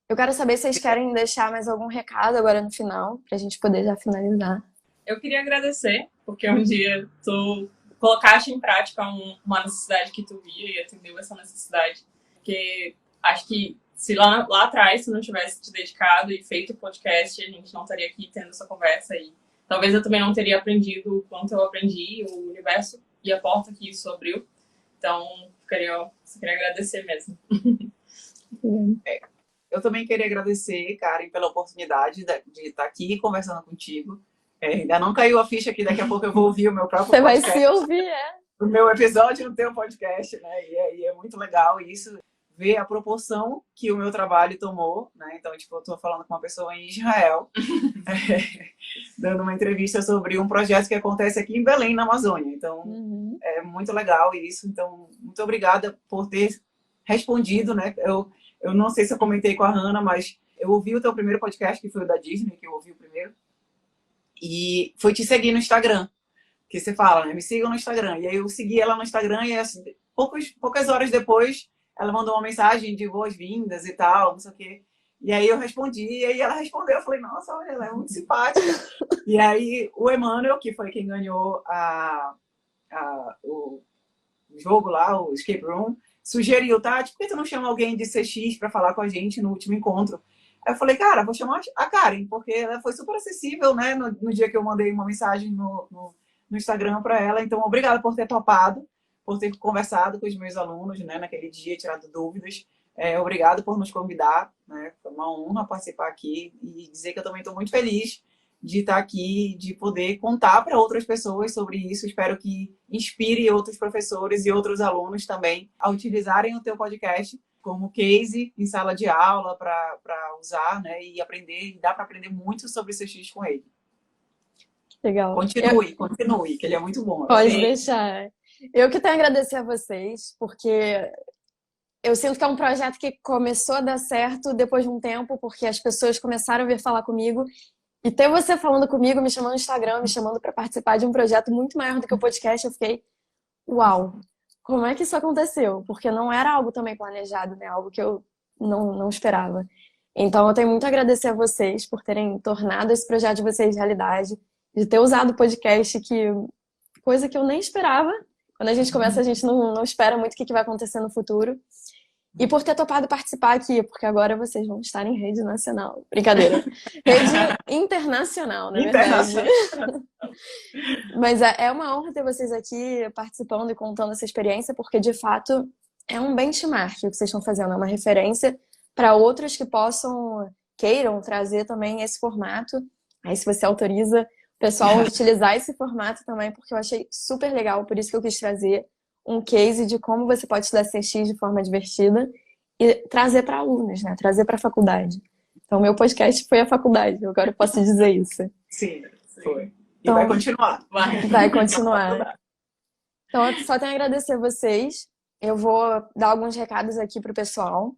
Eu quero saber se vocês querem deixar mais algum recado agora no final, pra gente poder já finalizar. Eu queria agradecer, porque um dia tu colocaste em prática uma necessidade que tu via e atendeu essa necessidade. Porque acho que se lá atrás tu não tivesse te dedicado e feito o podcast, a gente não estaria aqui tendo essa conversa e talvez eu também não teria aprendido o quanto eu aprendi, o universo e a porta que isso abriu. Então, só queria agradecer mesmo. Eu também queria agradecer, Karen, pela oportunidade de estar aqui conversando contigo. Ainda não caiu a ficha aqui, daqui a pouco eu vou ouvir o meu próprio Você vai podcast. se ouvir, é? O meu episódio no teu podcast, né? E é muito legal isso, ver a proporção que o meu trabalho tomou, né? Então, tipo, eu tô falando com uma pessoa em Israel, dando uma entrevista sobre um projeto que acontece aqui em Belém, na Amazônia. Então, é muito legal isso. Então, muito obrigada por ter respondido, né? Eu não sei se eu comentei com a Hannah, mas eu ouvi o teu primeiro podcast, que foi o da Disney, que eu ouvi o primeiro, e foi te seguir no Instagram, que você fala, né? Me sigam no Instagram. E aí eu segui ela no Instagram e assim, poucas horas depois ela mandou uma mensagem de boas-vindas e tal, não sei o quê. E aí eu respondi, e aí ela respondeu, eu falei, nossa, olha, ela é muito simpática. E aí o Emmanuel, que foi quem ganhou o jogo lá, o Escape Room, sugeriu, tá? Por que tu não chama alguém de CX para falar com a gente no último encontro? Aí eu falei, cara, vou chamar a Karen, porque ela foi super acessível, né? No dia que eu mandei uma mensagem no Instagram para ela. Então, obrigada por ter topado, por ter conversado com os meus alunos, né? Naquele dia, tirado dúvidas. Obrigado por nos convidar, né? Foi uma honra participar aqui e dizer que eu também estou muito feliz de estar aqui, de poder contar para outras pessoas sobre isso. Espero que inspire outros professores e outros alunos também a utilizarem o teu podcast como case em sala de aula para usar, né? E aprender, e dá para aprender muito sobre CX com ele. Legal. Continue, que ele é muito bom. Pode deixar. Eu que tenho a agradecer a vocês, porque eu sinto que é um projeto que começou a dar certo depois de um tempo, porque as pessoas começaram a vir falar comigo. E ter você falando comigo, me chamando no Instagram, me chamando para participar de um projeto muito maior do que o podcast, eu fiquei, uau, como é que isso aconteceu? Porque não era algo também planejado, né? Algo que eu não esperava. Então, eu tenho muito a agradecer a vocês por terem tornado esse projeto de vocês realidade, de ter usado o podcast, coisa que eu nem esperava. Quando a gente começa, a gente não espera muito o que vai acontecer no futuro. E por ter topado participar aqui, porque agora vocês vão estar em rede nacional. Brincadeira. Rede internacional, na verdade. Mas é uma honra ter vocês aqui participando e contando essa experiência, porque de fato é um benchmark o que vocês estão fazendo, é uma referência para outros que queiram trazer também esse formato. Aí, se você autoriza o pessoal a utilizar esse formato também, porque eu achei super legal, por isso que eu quis trazer um case de como você pode estudar CX de forma divertida e trazer para alunos, né? Trazer para a faculdade. Então, meu podcast foi a faculdade, agora eu posso dizer isso. Sim, foi. Então, vai continuar. Vai continuar. Então, eu só tenho a agradecer a vocês. Eu vou dar alguns recados aqui pro pessoal.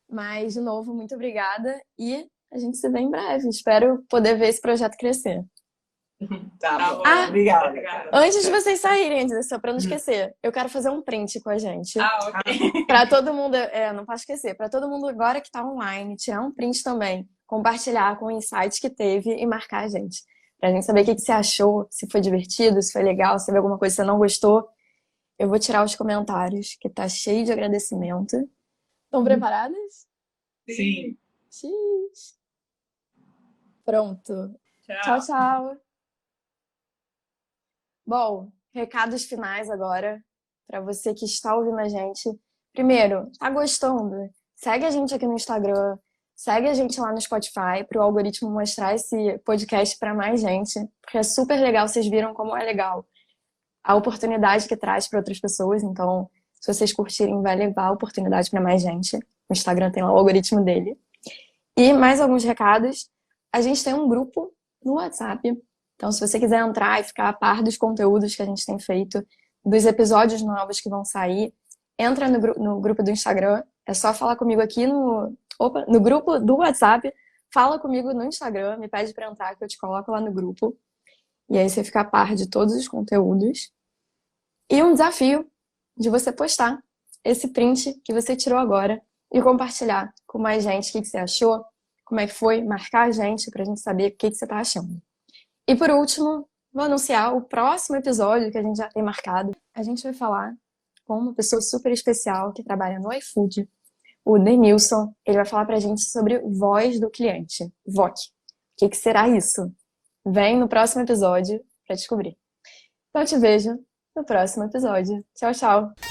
Mas, de novo, muito obrigada e a gente se vê em breve. Espero poder ver esse projeto crescer. Tá bom. Obrigada. Antes de vocês saírem, só para não esquecer, eu quero fazer um print com a gente. Ok. Para todo mundo, não posso esquecer, para todo mundo agora que tá online, tirar um print também, compartilhar com o insight que teve e marcar a gente. Pra gente saber o que você achou, se foi divertido, se foi legal, se teve alguma coisa que você não gostou. Eu vou tirar os comentários, que tá cheio de agradecimento. Estão preparadas? Sim. X. Pronto. Tchau, tchau. Bom, recados finais agora, para você que está ouvindo a gente. Primeiro, tá gostando? Segue a gente aqui no Instagram, segue a gente lá no Spotify para o algoritmo mostrar esse podcast para mais gente, porque é super legal, vocês viram como é legal a oportunidade que traz para outras pessoas, então se vocês curtirem, vai levar a oportunidade para mais gente. O Instagram tem lá o algoritmo dele. E mais alguns recados, a gente tem um grupo no WhatsApp, então se você quiser entrar e ficar a par dos conteúdos que a gente tem feito, dos episódios novos que vão sair, entra no grupo do Instagram, é só falar comigo aqui no grupo do WhatsApp, fala comigo no Instagram, me pede para entrar que eu te coloco lá no grupo. E aí você fica a par de todos os conteúdos. E um desafio de você postar esse print que você tirou agora e compartilhar com mais gente o que você achou, como é que foi, marcar a gente pra gente saber o que você tá achando. E por último, vou anunciar o próximo episódio que a gente já tem marcado. A gente vai falar com uma pessoa super especial que trabalha no iFood, o Denilson. Ele vai falar pra gente sobre voz do cliente, VOC. O que será isso? Vem no próximo episódio pra descobrir. Então eu te vejo no próximo episódio. Tchau, tchau!